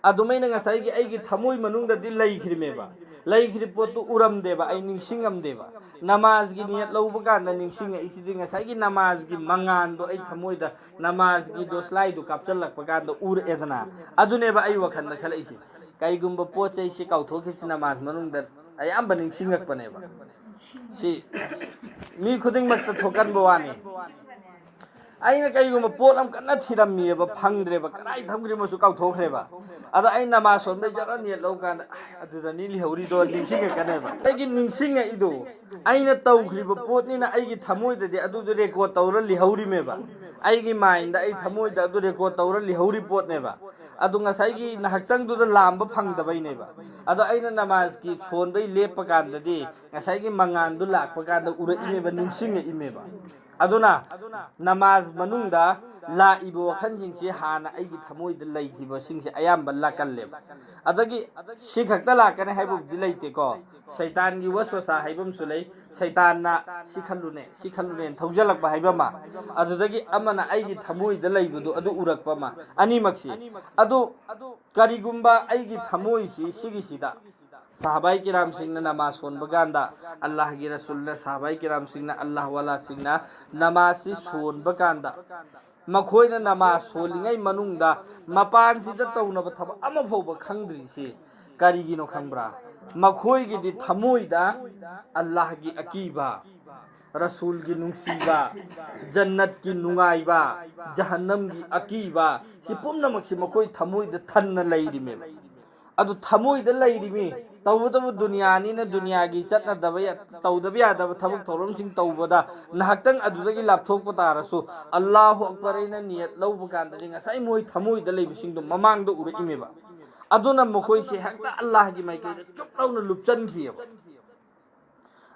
ꯑꯗꯨꯃꯥꯏꯅ ꯉꯁꯥꯏꯒꯤ ꯑꯩꯒꯤ ꯊꯃꯣꯏ ꯃꯅꯨꯡꯗꯗꯤ ꯂꯩꯈ꯭ꯔꯤꯃꯦꯕ ꯂꯩꯈ꯭ꯔꯤ ꯄꯣꯠꯇꯨ ꯎꯔꯝꯗꯦꯕ ꯑꯩ ꯅꯤꯡꯁꯤꯡꯉꯝꯗꯦꯕ ꯅꯃꯥꯖꯒꯤ ꯅꯤꯌꯠ ꯂꯧꯕ ꯀꯥꯟꯗ ꯅꯤꯡꯁꯤꯡꯉꯛꯏꯁꯤꯗꯤ ꯉꯁꯥꯏꯒꯤ ꯅꯃꯥꯖꯒꯤ ꯃꯉꯥꯟꯗꯣ ꯑꯩ ꯊꯃꯣꯏꯗ ꯅꯃꯥꯖꯒꯤꯗꯣ ꯁ꯭ꯂꯥꯏꯗꯨ ꯀꯥꯞꯆꯜꯂꯛꯄ ꯀꯥꯟꯗ ꯎꯔꯛꯑꯦꯗꯅ ꯑꯗꯨꯅꯦꯕ ꯑꯩ ꯋꯥꯈꯜꯗ ꯈꯜꯂꯛꯏꯁꯤ ꯀꯩꯒꯨꯝꯕ ꯄꯣꯠ ꯆꯩꯁꯤ ꯀꯥꯎꯊꯣꯛꯈꯤꯕꯁꯤ ꯅꯃꯥꯖ ꯃꯅꯨꯡꯗ ꯑꯌꯥꯝꯕ ꯅꯤꯡꯁꯤꯡꯉꯛꯄꯅꯦꯕ ꯁꯤ ꯃꯤ ꯈꯨꯗꯤꯡꯃꯛꯇ ꯊꯣꯛꯀꯟꯕ ꯋꯥꯅꯤ ꯑꯩꯅ ꯀꯩꯒꯨꯝꯕ ꯄꯣꯠ ꯑꯃ ꯀꯟꯅ ꯊꯤꯔꯝꯃꯤꯑꯕ ꯐꯪꯗ꯭ꯔꯦꯕ ꯀꯗꯥꯏ ꯊꯝꯈ꯭ꯔꯤꯃꯁꯨ ꯀꯥꯎꯊꯣꯛꯈ꯭ꯔꯦꯕ ꯑꯗꯣ ꯑꯩ ꯅꯃꯥꯖ ꯁꯣꯟꯕꯩ ꯖꯔ ꯅꯦꯠ ꯂꯧ ꯀꯥꯟꯗ ꯑꯗꯨꯗꯅꯤ ꯂꯤꯍꯧꯔꯤꯗꯣ ꯅꯤꯡꯁꯤꯡꯉꯛꯀꯅꯦꯕ ꯑꯩꯒꯤ ꯅꯤꯡꯁꯤꯡꯉꯛꯏꯗꯣ ꯑꯩꯅ ꯇꯧꯈ꯭ꯔꯤꯕ ꯄꯣꯠꯅꯤꯅ ꯑꯩꯒꯤ ꯊꯃꯣꯏꯗꯗꯤ ꯑꯗꯨꯗꯣ ꯔꯦꯀꯣꯔꯠ ꯇꯧꯔ ꯂꯤꯍꯧꯔꯤꯃꯦꯕ ꯑꯩꯒꯤ ꯃꯥꯏꯟꯗ ꯑꯩ ꯊꯃꯣꯏꯗ ꯑꯗꯨ ꯔꯦꯀꯣꯔꯠ ꯇꯧꯔ ꯂꯤꯍꯧꯔꯤ ꯄꯣꯠꯅꯦꯕ ꯑꯗꯨ ꯉꯁꯥꯏꯒꯤ ꯉꯥꯏꯍꯥꯛꯇꯪꯗꯨꯗ ꯂꯥꯝꯕ ꯐꯪꯗꯕꯩꯅꯦꯕ ꯑꯗꯣ ꯑꯩꯅ ꯅꯃꯥꯖꯀꯤ ꯁꯣꯟꯕꯩ ꯂꯦꯞꯄ ꯀꯥꯟꯗꯗꯤ ꯉꯁꯥꯏꯒꯤ ꯃꯉꯥꯟꯗꯨ ꯂꯥꯛꯄ ꯀꯥꯟꯗ ꯎꯔꯛꯏꯃꯦꯕ ꯅꯤꯡꯁꯤꯡꯉꯛꯏꯃꯦꯕ ꯑꯗꯨꯅ ꯅꯃꯥꯖ ꯃꯅꯨꯡꯗ ꯂꯥꯛꯏꯕ ꯋꯥꯈꯜꯁꯤꯡꯁꯤ ꯍꯥꯟꯅ ꯑꯩꯒꯤ ꯊꯃꯣꯏꯗ ꯂꯩꯈꯤꯕꯁꯤꯡꯁꯦ ꯑꯌꯥꯝꯕ ꯂꯥꯛꯀꯜꯂꯦꯕ ꯑꯗꯒꯤ ꯁꯤ ꯈꯛꯇ ꯂꯥꯛꯀꯅꯤ ꯍꯥꯏꯕꯕꯨꯗꯤ ꯂꯩꯇꯦꯀꯣ ꯁꯩꯇꯥꯟꯒꯤ ꯋꯁꯋꯁꯥ ꯍꯥꯏꯕ ꯑꯃꯁꯨ ꯂꯩ ꯁꯩꯇꯥꯟꯅ ꯁꯤ ꯈꯜꯂꯨꯅꯦꯅ ꯊꯧꯖꯜꯂꯛꯄ ꯍꯥꯏꯕ ꯑꯃ ꯑꯗꯨꯗꯒꯤ ꯑꯃꯅ ꯑꯩꯒꯤ ꯊꯃꯣꯏꯗ ꯂꯩꯕꯗꯣ ꯑꯗꯨ ꯎꯔꯛꯄ ꯑꯃ ꯑꯅꯤꯃꯛꯁꯤ ꯑꯗꯨ ꯀꯔꯤꯒꯨꯝꯕ ꯑꯩꯒꯤ ꯊꯃꯣꯏꯁꯤ ꯁꯤꯒꯤꯁꯤꯗ ꯁꯥꯍꯕꯥꯏ ꯀꯤꯔꯥꯝꯁꯤꯡꯅ ꯅꯃꯥꯖ ꯁꯣꯟꯕ ꯀꯥꯟꯗ ꯑꯜꯂꯥꯍꯒꯤ ꯔꯁꯨꯜꯅ ꯁꯥꯍꯕꯥꯏ ꯀꯤꯔꯥꯝꯁꯤꯡꯅ ꯑꯜꯂꯥꯍ ꯋꯥꯂꯥꯁꯤꯡꯅ ꯅꯃꯥꯖꯁꯤ ꯁꯣꯟꯕ ꯀꯥꯟꯗ ꯃꯈꯣꯏꯅ ꯅꯃꯥꯖ ꯁꯣꯜꯂꯤꯉꯩ ꯃꯅꯨꯡꯗ ꯃꯄꯥꯟꯁꯤꯗ ꯇꯧꯅꯕ ꯊꯕꯛ ꯑꯃ ꯐꯥꯎꯕ ꯈꯪꯗ꯭ꯔꯤꯁꯤ ꯀꯔꯤꯒꯤꯅꯣ ꯈꯪꯕ꯭ꯔꯥ ꯃꯈꯣꯏꯒꯤꯗꯤ ꯊꯃꯣꯏꯗ ꯑꯜꯂꯥꯍꯒꯤ ꯑꯀꯤꯕ ꯔꯁꯨꯜꯒꯤ ꯅꯨꯡꯁꯤꯕ ꯖꯟꯅꯠꯀꯤ ꯅꯨꯡꯉꯥꯏꯕ ꯖꯍꯟꯅꯝꯒꯤ ꯑꯀꯤꯕ ꯁꯤ ꯄꯨꯝꯅꯃꯛꯁꯤ ꯃꯈꯣꯏ ꯊꯃꯣꯏꯗ ꯊꯟꯅ ꯂꯩꯔꯤꯃꯦꯕ ꯑꯗꯨ ꯊꯃꯣꯏꯗ ꯂꯩꯔꯤꯃꯤ ꯇꯧꯕꯇꯕꯨ ꯗꯨꯅꯤꯌꯥꯅꯤꯅ ꯗꯨꯅꯤꯌꯥꯒꯤ ꯇꯧꯗꯕ ꯌꯥꯗꯕ ꯊꯕꯛ ꯊꯧꯔꯝꯁꯤꯡ ꯇꯧꯕꯗ ꯉꯥꯏꯍꯥꯛꯇꯪ ꯑꯗꯨꯗꯒꯤ ꯂꯥꯞꯊꯣꯛꯄ ꯇꯥꯔꯁꯨ ꯑꯜꯂꯥꯍꯨ ꯑꯛꯕꯔ ꯑꯩꯅ ꯅꯤꯌꯠ ꯂꯧꯕ ꯀꯥꯟꯗꯗꯤ ꯉꯁꯥꯏ ꯃꯣꯏ ꯊꯃꯣꯏꯗ ꯂꯩꯕꯁꯤꯡꯗꯣ ꯃꯃꯥꯡꯗ ꯎꯔꯛꯏꯃꯦꯕ ꯑꯗꯨꯅ ꯃꯈꯣꯏꯁꯦ ꯍꯦꯛꯇ ꯑꯜꯂꯥꯍꯒꯤ ꯃꯥꯏꯀꯩꯗ ꯆꯨꯞ ꯂꯥꯎꯅ ꯂꯨꯞꯆꯟꯈꯤꯑꯕ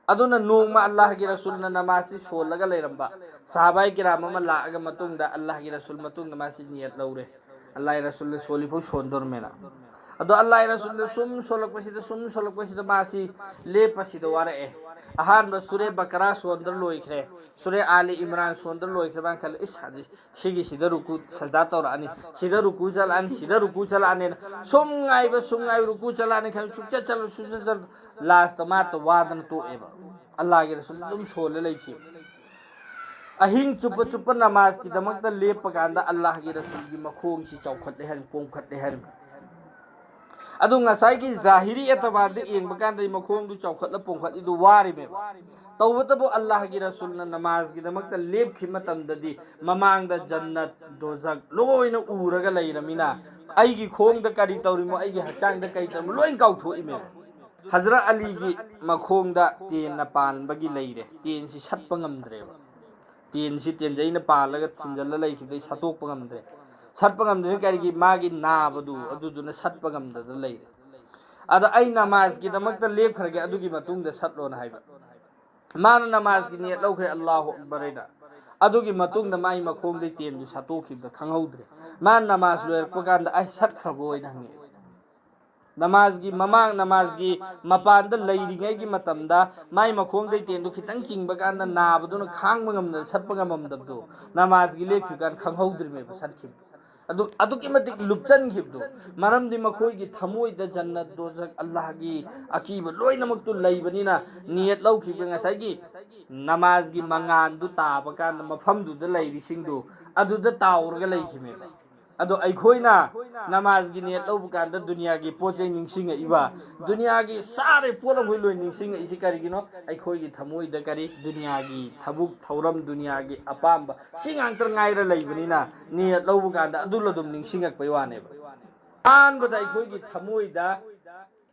ꯑꯗꯨꯅ ꯅꯣꯡꯃ ꯑꯜꯂꯥꯍꯒꯤ ꯔꯁꯨꯜꯅ ꯅꯃꯥꯖꯁꯤ ꯁꯣꯜꯂꯒ ꯂꯩꯔꯝꯕ ꯁꯥꯍꯕꯥꯏ ꯀꯤꯔꯥꯝ ꯑꯃ ꯂꯥꯛꯑꯒ ꯃꯇꯨꯡꯗ ꯑꯜꯂꯥꯍꯒꯤ ꯔꯁꯨꯜ ꯃꯇꯨꯡꯗ ꯃꯥꯁꯤ ꯅꯤꯌꯠ ꯂꯧꯔꯦ ꯑꯜꯂꯥꯍꯒꯤ ꯔꯁꯨꯜꯅ ꯁꯣꯜꯂꯤꯐꯥꯎ ꯁꯣꯟꯗꯣꯔꯃꯦꯅ ꯑꯗꯣ ꯑꯜꯂꯥꯍꯒꯤ ꯔꯁꯨꯜꯅ ꯁꯣꯜꯂꯛꯄꯁꯤꯗ ꯃꯥꯁꯤ ꯂꯦꯞꯄꯁꯤꯗ ꯋꯥꯔꯛꯑꯦ ꯑꯍꯥꯟꯕ ꯁꯨꯔꯦ ꯕꯀꯔꯥ ꯁꯣꯟꯗ꯭ꯔ ꯂꯣꯏꯈ꯭ꯔꯦ ꯁꯨꯔꯦ ꯑꯥꯂꯤ ꯏꯝꯔꯥꯟ ꯁꯣꯟꯗ꯭ꯔ ꯂꯣꯏꯈ꯭ꯔꯦ ꯃꯥꯅ ꯈꯜꯂꯦ ꯁꯤꯒꯤꯁꯤꯗ ꯔꯨꯀꯨ ꯁꯖꯗꯥ ꯇꯧꯔꯛꯑꯅꯤ ꯁꯤꯗ ꯔꯨꯀꯨ ꯆꯠꯂꯛꯑꯅꯤ ꯁꯤꯗ ꯔꯨꯀꯨ ꯆꯠꯂꯛꯑꯅꯤꯅ ꯁꯨꯝ ꯉꯥꯏꯕ ꯔꯨꯀꯨ ꯆꯠꯂꯛꯑꯅꯤ ꯈꯜꯂꯦ ꯁꯨꯡꯆꯠ ꯆꯠꯂ ꯂꯥꯁꯇ ꯃꯥꯇ ꯋꯥꯗꯅ ꯇꯣꯛꯑꯦꯕ ꯑꯜꯂꯥꯍꯒꯤ ꯔꯁꯨꯜ ꯑꯗꯨꯝ ꯁꯣꯜꯂ ꯂꯩꯈꯤꯕ ꯑꯍꯤꯡ ꯆꯨꯞꯄ ꯆꯨꯞꯄ ꯅꯃꯥꯖꯀꯤꯗꯃꯛꯇ ꯂꯦꯞꯄ ꯀꯥꯟꯗ ꯑꯜꯂꯥꯍꯒꯤ ꯔꯁꯨꯜꯒꯤ ꯃꯈꯣꯡꯁꯤ ꯆꯥꯎꯈꯠꯂꯦ ꯍꯥꯏꯅ ꯄꯣꯝꯈꯠꯂꯦ ꯍꯥꯏꯅ ꯑꯗꯨ ꯉꯁꯥꯏꯒꯤ ꯖꯥꯍꯤꯔꯤ ꯑꯦꯇꯕꯥꯔꯗ ꯌꯦꯡꯕ ꯀꯥꯟꯗ ꯃꯈꯣꯡꯗꯨ ꯆꯥꯎꯈꯠꯂ ꯄꯣꯡꯈꯠꯂꯤꯗꯨ ꯋꯥꯔꯤꯃꯦꯕ ꯇꯧꯕꯇꯕꯨ ꯑꯜꯂꯥꯍꯒꯤ ꯔꯁꯨꯜꯅ ꯅꯃꯥꯖꯒꯤꯗꯃꯛꯇ ꯂꯦꯞꯈꯤ ꯃꯇꯝꯗꯗꯤ ꯃꯃꯥꯡꯗ ꯖꯟꯅꯠ ꯗꯣꯖꯛ ꯂꯣꯏꯅ ꯎꯔꯒ ꯂꯩꯔꯃꯤꯅ ꯑꯩꯒꯤ ꯈꯣꯡꯗ ꯀꯔꯤ ꯇꯧꯔꯤꯃꯣ ꯑꯩꯒꯤ ꯍꯛꯆꯥꯡꯗ ꯀꯔꯤ ꯇꯧꯔꯤꯃꯣ ꯂꯣꯏ ꯀꯥꯎꯊꯣꯛꯏꯃꯦꯕ ꯍꯖꯔꯠ ꯑꯂꯤꯒꯤ ꯃꯈꯣꯡꯗ ꯇꯦꯟꯅ ꯄꯥꯟꯕꯒꯤ ꯂꯩꯔꯦ ꯇꯦꯟꯁꯤ ꯁꯠꯄ ꯉꯝꯗ꯭ꯔꯦꯕ ꯇꯦꯟꯁꯤ ꯇꯦꯟꯖꯩꯅ ꯄꯥꯜꯂꯒ ꯊꯤꯟꯖꯜꯂ ꯂꯩꯈꯤꯕꯗꯩ ꯁꯠꯇꯣꯛꯄ ꯉꯝꯗ꯭ꯔꯦ ꯁꯠꯄ ꯉꯝꯗ꯭ꯔꯦ ꯀꯔꯤꯒꯤ ꯃꯥꯒꯤ ꯅꯥꯕꯗꯨ ꯑꯗꯨꯗꯨꯅ ꯁꯠꯄ ꯉꯝꯗꯗꯅ ꯂꯩꯔꯦ ꯑꯗ ꯑꯩ ꯅꯃꯥꯖꯀꯤꯗꯃꯛꯇ ꯂꯦꯞꯈ꯭ꯔꯒꯦ ꯑꯗꯨꯒꯤ ꯃꯇꯨꯡꯗ ꯁꯠꯂꯣꯅ ꯍꯥꯏꯕ ꯃꯥꯅ ꯅꯃꯥꯖꯀꯤ ꯅꯤꯌꯠ ꯂꯧꯈ꯭ꯔꯦ ꯑꯜꯂꯥꯍꯨ ꯑꯛꯕꯔ ꯑꯗꯨꯒꯤ ꯃꯇꯨꯡꯗ ꯃꯥꯒꯤ ꯃꯈꯣꯡꯗꯩ ꯇꯦꯟꯗꯨ ꯁꯠꯇꯣꯛꯈꯤꯕꯗ ꯈꯪꯍꯧꯗ꯭ꯔꯦ ꯃꯥꯅ ꯅꯃꯥꯖ ꯂꯣꯏꯔꯛꯄ ꯀꯥꯟꯗ ꯑꯩ ꯁꯠꯈ꯭ꯔꯕꯣ ꯑꯣꯏꯅ ꯍꯪꯉꯛꯑꯦ ꯅꯃꯥꯖꯒꯤ ꯃꯃꯥꯡ ꯅꯃꯥꯖꯒꯤ ꯃꯄꯥꯟꯗ ꯂꯩꯔꯤꯉꯩꯒꯤ ꯃꯇꯝꯗ ꯃꯥꯏ ꯃꯈꯣꯡꯗꯩ ꯇꯦꯟꯗꯨ ꯈꯤꯇꯪ ꯆꯤꯡꯕ ꯀꯥꯟꯗ ꯅꯥꯕꯗꯨꯅ ꯈꯥꯡꯕ ꯉꯝꯗꯅ ꯁꯠꯄ ꯉꯝꯃꯝꯗꯕꯗꯣ ꯅꯃꯥꯖꯒꯤ ꯂꯦꯞꯈꯤꯕ ꯀꯥꯟꯗ ꯈꯪꯍꯧꯗ꯭ꯔꯤꯃꯦꯕ ꯁꯠꯈꯤꯕꯗꯣ ꯑꯗꯨ ꯑꯗꯨꯛꯀꯤ ꯃꯇꯤꯛ ꯂꯨꯞꯆꯟꯈꯤꯕꯗꯣ ꯃꯔꯝꯗꯤ ꯃꯈꯣꯏꯒꯤ ꯊꯃꯣꯏꯗ ꯖꯟꯅꯠ ꯗꯣꯖꯛ ꯑꯜꯂꯥꯍꯒꯤ ꯑꯀꯤꯕ ꯂꯣꯏꯅꯃꯛꯇꯨ ꯂꯩꯕꯅꯤꯅ ꯅꯤꯌꯠ ꯂꯧꯈꯤꯕ ꯉꯁꯥꯏꯒꯤ ꯅꯃꯥꯖꯒꯤ ꯃꯉꯥꯟꯗꯨ ꯇꯥꯕ ꯀꯥꯟꯗ ꯃꯐꯝꯗꯨꯗ ꯂꯩꯔꯤꯁꯤꯡꯗꯨ ꯑꯗꯨꯗ ꯇꯥꯎꯔꯒ ꯂꯩꯈꯤꯃꯦꯕ ꯑꯗꯣ ꯑꯩꯈꯣꯏꯅ ꯅꯃꯥꯖꯒꯤ ꯅꯤꯌꯠ ꯂꯧꯕ ꯀꯥꯟꯗ ꯗꯨꯅꯤꯌꯥꯒꯤ ꯄꯣꯠ ꯆꯩ ꯅꯤꯡꯁꯤꯡꯉꯛꯏꯕ ꯗꯨꯅꯤꯌꯥꯒꯤ ꯁꯥꯔꯦ ꯄꯣꯠ ꯑꯃꯈꯣꯏ ꯂꯣꯏ ꯅꯤꯡꯁꯤꯡꯉꯛꯏꯁꯤ ꯀꯔꯤꯒꯤꯅꯣ ꯑꯩꯈꯣꯏꯒꯤ ꯊꯃꯣꯏꯗ ꯀꯔꯤ ꯗꯨꯅꯤꯌꯥꯒꯤ ꯊꯕꯛ ꯊꯧꯔꯝ ꯗꯨꯅꯤꯌꯥꯒꯤ ꯑꯄꯥꯝꯕ ꯁꯤ ꯉꯥꯛꯇ ꯉꯥꯏꯔ ꯂꯩꯕꯅꯤꯅ ꯅꯤꯌꯠ ꯂꯧꯕ ꯀꯥꯟꯗ ꯑꯗꯨ ꯑꯗꯨꯝ ꯅꯤꯡꯁꯤꯡꯉꯛꯄꯩ ꯋꯥꯅꯦꯕ ꯑꯍꯥꯟꯕꯗ ꯑꯩꯈꯣꯏꯒꯤ ꯊꯃꯣꯏꯗ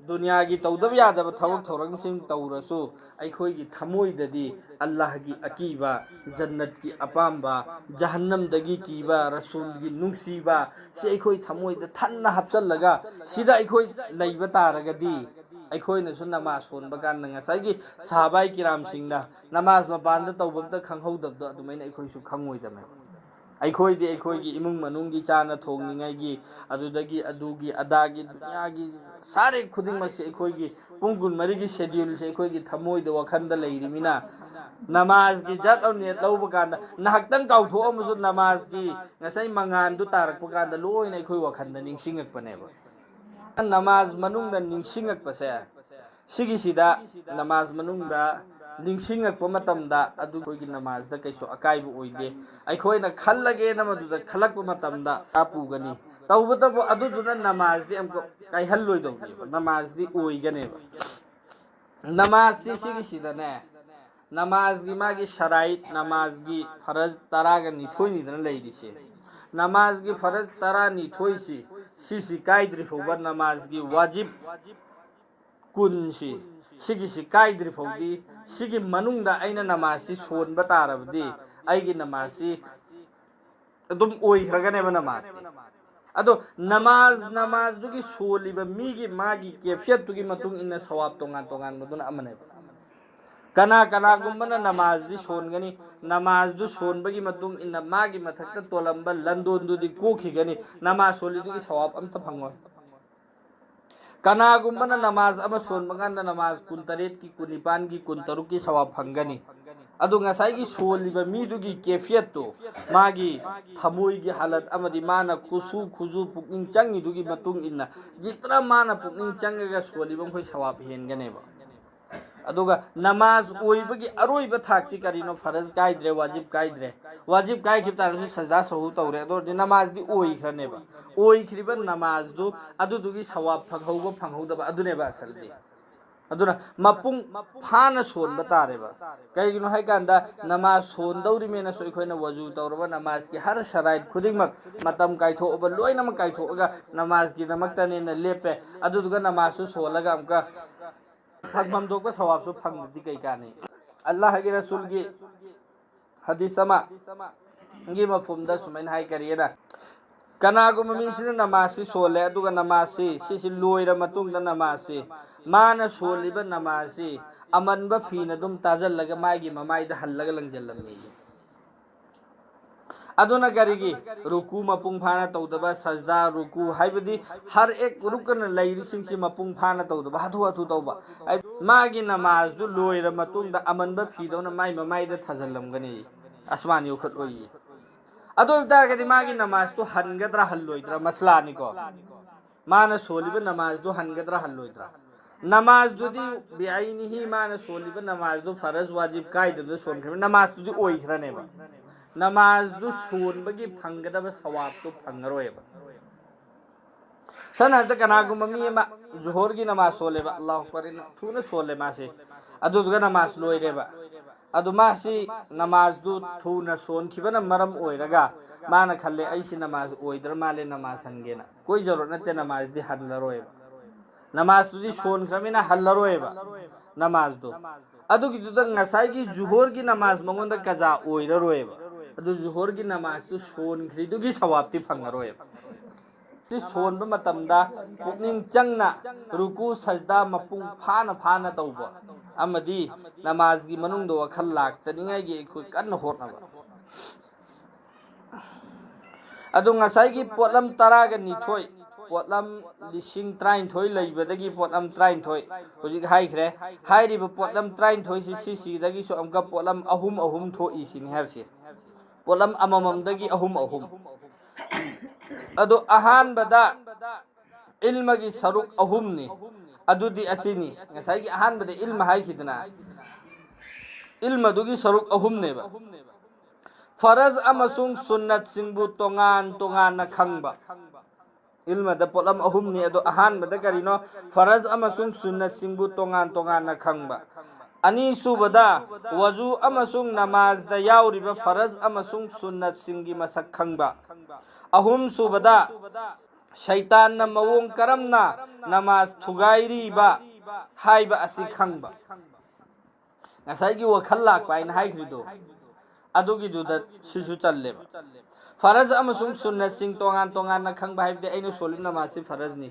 ꯗꯨꯅꯤꯌꯥꯒꯤ ꯇꯧꯗꯕ ꯌꯥꯗꯕ ꯊꯕꯛ ꯊꯧꯔꯝꯁꯤꯡ ꯇꯧꯔꯁꯨ ꯑꯩꯈꯣꯏꯒꯤ ꯊꯃꯣꯏꯗꯗꯤ ꯑꯜꯂꯥꯍꯒꯤ ꯑꯀꯤꯕ ꯖꯟꯅꯠꯀꯤ ꯑꯄꯥꯝꯕ ꯖꯍꯟꯅꯝꯗꯒꯤ ꯀꯤꯕ ꯔꯁꯨꯜꯒꯤ ꯅꯨꯡꯁꯤꯕ ꯁꯤ ꯑꯩꯈꯣꯏ ꯊꯃꯣꯏꯗ ꯊꯟꯅ ꯍꯥꯞꯆꯜꯂꯒ ꯁꯤꯗ ꯑꯩꯈꯣꯏ ꯂꯩꯕ ꯇꯥꯔꯒꯗꯤ ꯑꯩꯈꯣꯏꯅꯁꯨ ꯅꯃꯥꯖ ꯁꯣꯟꯕ ꯀꯥꯟꯗ ꯉꯁꯥꯏꯒꯤ ꯁꯥꯍꯥꯕꯥꯏ ꯀꯤꯔꯥꯝꯁꯤꯡꯅ ꯅꯃꯥꯖ ꯃꯄꯥꯟꯗ ꯇꯧꯕ ꯑꯝꯇ ꯈꯪꯍꯧꯗꯕꯗꯣ ꯑꯗꯨꯃꯥꯏꯅ ꯑꯩꯈꯣꯏꯁꯨ ꯈꯪꯉꯣꯏꯗꯕꯅꯦꯕ ꯑꯩꯈꯣꯏꯗꯤ ꯑꯩꯈꯣꯏꯒꯤ ꯏꯃꯨꯡ ꯃꯅꯨꯡꯒꯤ ꯆꯥꯅ ꯊꯣꯡꯅꯤꯡꯉꯥꯏꯒꯤ ꯑꯗꯨꯗꯒꯤ ꯑꯗꯨꯒꯤ ꯑꯗꯥꯒꯤ ꯗꯨꯅꯤꯌꯥꯒꯤ ꯁꯥꯔꯦ ꯈꯨꯗꯤꯡꯃꯛꯁꯦ ꯑꯩꯈꯣꯏꯒꯤ ꯄꯨꯡ 24ꯒꯤ ꯁꯦꯗ꯭ꯌꯨꯜꯁꯦ ꯑꯩꯈꯣꯏꯒꯤ ꯊꯃꯣꯏꯗ ꯋꯥꯈꯟꯗ ꯂꯩꯔꯤꯃꯤꯅ ꯅꯃꯥꯖꯒꯤ ꯖꯠ ꯅꯦꯠ ꯂꯧꯕ ꯀꯥꯟꯗ ꯉꯥꯏꯍꯥꯛꯇꯪ ꯀꯥꯎꯊꯣꯛꯑꯝꯃꯁꯨ ꯅꯃꯥꯖꯀꯤ ꯉꯁꯥꯏ ꯃꯉꯥꯟꯗꯨ ꯇꯥꯔꯛꯄ ꯀꯥꯟꯗ ꯂꯣꯏꯅ ꯑꯩꯈꯣꯏ ꯋꯥꯈꯟꯗ ꯅꯤꯡꯁꯤꯡꯉꯛꯄꯅꯦꯕ ꯅꯃꯥꯖ ꯃꯅꯨꯡꯗ ꯅꯤꯡꯁꯤꯡꯉꯛꯄꯁꯦ ꯁꯤꯒꯤꯁꯤꯗ ꯅꯃꯥꯖ ꯃꯅꯨꯡꯗ ꯅꯤꯡꯁꯤꯡꯉꯛꯄ ꯃꯇꯝꯗ ꯑꯗꯨ ꯑꯩꯈꯣꯏꯒꯤ ꯅꯃꯥꯖꯗ ꯀꯩꯁꯨ ꯑꯀꯥꯏꯕ ꯑꯣꯏꯗꯦ ꯑꯩꯈꯣꯏꯅ ꯈꯜꯂꯒꯦꯅ ꯃꯗꯨꯗ ꯈꯜꯂꯛꯄ ꯃꯇꯝꯗ ꯄꯨꯒꯅꯤ ꯇꯧꯕꯇꯕꯨ ꯑꯗꯨꯗꯨꯅ ꯅꯃꯥꯖꯗꯤ ꯑꯃꯨꯛ ꯀꯥꯏꯍꯜꯂꯣꯏꯗꯧꯅꯦꯕ ꯅꯃꯥꯖꯗꯤ ꯑꯣꯏꯒꯅꯦꯕ ꯅꯃꯥꯖꯁꯤ ꯁꯤꯒꯤꯁꯤꯗꯅꯦ ꯅꯃꯥꯖꯒꯤ ꯃꯥꯒꯤ ꯁꯔꯥꯏꯠ ꯅꯃꯥꯖꯒꯤ ꯐꯔꯖ 12 ꯂꯩꯔꯤꯁꯦ नमाज की फरज 12 सी कायद्री फौबा नमाज की वाजिब कुनसी सिगिसी कायद्री फौदी सिगी मनुंगदा आइना नमाज सी सोनबा तारबदी आइगी नमाज सी अदुम ओइख्रगनेबा नमाज अदो नमाज दुगी सोलिबा मीगी मागी केफियत दुगी मतुंग इन्ना सवाब तोंगान तोंगान मदुना अमनेबा कना कना गुम्बना नमाज दी सोनगनी नमाज दु सोनबगी मतुंग इन्ना मागी मथक्ता तोलंबा लंदोन दुदी कोखिगनी नमाज सोली दुगी सवाब अमता फंगोय कना गुम्बना नमाज अमा सोनबगांदा नमाज 19 की 19 की 19 की सवाब फंगनी अदु ngसाई सोलिबा मीदुगी केफियत मागी थमोईगी हालत अमदी माना खुसु खुजु पुकनिंग चंगी दुगी मतुंग इन्ना जितना माना पुकनिंग चंगगा सोलिबा खोई सवाब हेनगनेबा अदुगा नमाज ओइबगी अरोइबा थाक्ति करिनो फरज काइद्रे वाजिब काइ खितारसु सजा सहु तौरे अदोरदि नमाज दि ओइख्रनेबा ओइख्रिबा नमाज दु अदुदुगी सवाब फंगहौबा फंगहौदबा अदुनेबा असलदि अदुना मपुंग फाना सोनबा तारेबा कइगिनो हाइ कांदा नमाज सोनदौरिमेना सो इखोइना वजु तौरबा नमाज की हर शराइत खुदिंगमक मतम काइथोबा लोइनमक काइथोगा नमाज की नमक्तनेना लेपे अदुदुगा नमाज सु सोलगा अमका फगमम दोगबा सवाब सु फंगदि कइ काने अल्लाह के रसूल की हदीस अमा गी मफहुमदा सुमैन हाइ करियना कनागुम मीसिना नमाज सि सोले अदुगा नमाज सि लोइरा मतुंगदा नमाज सि माना सोलिबा नमाज सि अमनबा फीना दुम ताजल्लगा मागी ममाइदा हल्लगा लंजल्लमी अदुना करिगी रुकू मपुंग फाना तौदबा सजदा रुकू हाइबदी हर एक रुकन लैरिसिंगसि मपुंग फाना तौदबा हथु हथु तौबा मागी नमाज दु लोइरा मतुंगदा अमनबा फीदौना माइ ममाइदा थाजल्लमगनी आसमान योखत ओई अदो तारगदी मागी नमाज तो हनगद्रा हल्लोइद्रा मसलानिको माना सोलिबा नमाज दु हनगद्रा हल्लोइद्रा नमाज दुदी बिआईनी ही माना सोलिबा नमाज दो फरज वाजिब कायदब सोनख्रे नमाज दुदी ओइख्रनेबा नमाज दु सोनबगी फंगदब सवाब तो फंगरोयबा सन हद कनागुम मी मा जोहर की नमाज सोलेबा अल्लाह अकबर थुना सोले मासे अदुगा नमाज लोइरेबा अदु मासी नमाज दु थुना सोनखिबना मरम ओइरगा माना खल्ले ऐसी नमाज ओइदर माले नमाज हनगेना कोई जरूरत नते नमाज दी हल्लरोयबा नमाज तुदी सोन ख्रमिना हल्लरोयबा नमाज दो अदुगी दुदा ngसाई जुहोर की नमाज मंगोंदा कजा ओइररोयबा अदु जुहोर की नमाज तु सोन ख्रिदुगी सवाबती फंगरोयबा ति सोनबा मतमदा पुकनिंग चंगना रुकू सजदा मपुंग फाना फाना तौबा अमदी नमाज की मनुंग दो वखल लाक्तनिंगाई गी खुय कन्न होतनबा अदु ngसाई की पोलम तरागा निथोय पोलम लिसिंग ट्राइन थोय लैबदगी पोलम ट्राइन थोय हुजिक हाइख्रे हाइरिबा पोलम ट्राइन थोय सिदगी सो अमका पोलम अहुम अहुम थोई सिनि हरसे पोलम अमममदगी अहुम अहुम अदो अहान बदा इल्म की सरुक अहुम ने अदुदी असिनी ngसाई की अहान बदा इल्म हाइखिदना इल्म दुगी सरुक अहुम नेबा फरज अमसुंग सुन्नत सिंबु तोंगान तोंगान न खंगबा इल्म द पोलम अहुम ने अदो अहान बदा करिनो फरज अमसुंग सुन्नत सिंबु तोंगान तोंगान न खंगबा अनि सुबदा वजू अमसुंग नमाज द याउरिबा फरज अमसुंग सुन्नत सिंगी मसक खंगबा अहुम सुबदा शैतान न मवोंग करमना नमाज थुगाइरीबा हाइबा असि खंगबा ngसाई की वखल लाकपा इन हाइख्रिदो अदुगी दुदा सिसु चल्लेबा फरज अमसुंग सुन्नत सिंग तोंगान तोंगान न खंगबा हाइबदे आइनो सोलिब नमाज सि फरज नि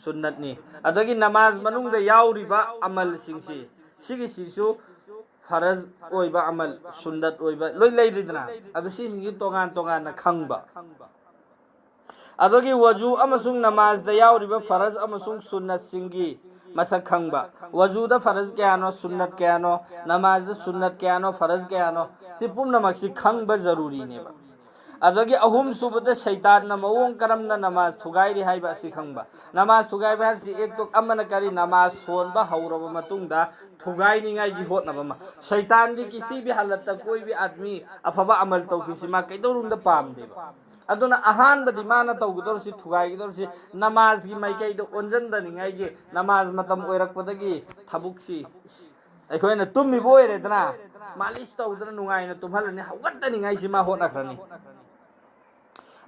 सुन्नत नि अदगी नमाज मनुंग द याउरिबा अमल सिंगसि सिगी सिसु फरज ओइबा अमल सुन्नत ओइबा लोइ लैरिदना अदु सिसिंगी तोंगान तोंगान न खंगबा अदगी वजू अमसुंग नमाज द याउरिबा फरज अमसुंग सुन्नत सिंगी मसक खंगबा वजू द फरज क्यानो सुन्नत क्यानो नमाज द सुन्नत क्यानो फरज क्यानो सि पुमनमक्सि खंगबा जरूरी नेबा अदगी अहुम सुबदा शैतान न मवोंग करमना नमाज थुगाइरी हाइबा असि खंगबा नमाज थुगाइबा हरसि एक तो अमन करी नमाज सोनबा हौरबा मतुंगदा थुगाइनिंगाई गी होतनबा शैतान दी किसी भी हालत कोई भी आदमी अफबा अमल तौकिसि मा कैदोरुंदा पामदेबा अदुना अहान बदी माना तौगदोरसि थुगाइगदोरसि नमाज की माइकैदो ओंजनदनिंगाई गी नमाज मतम ओइरकपदगी थबुक्सि अखोयना तुमि बोइरेदना मालिश तौदना नुगाइना तुमहलनि हौगत्तनिंगाई सिमा होतनखरनि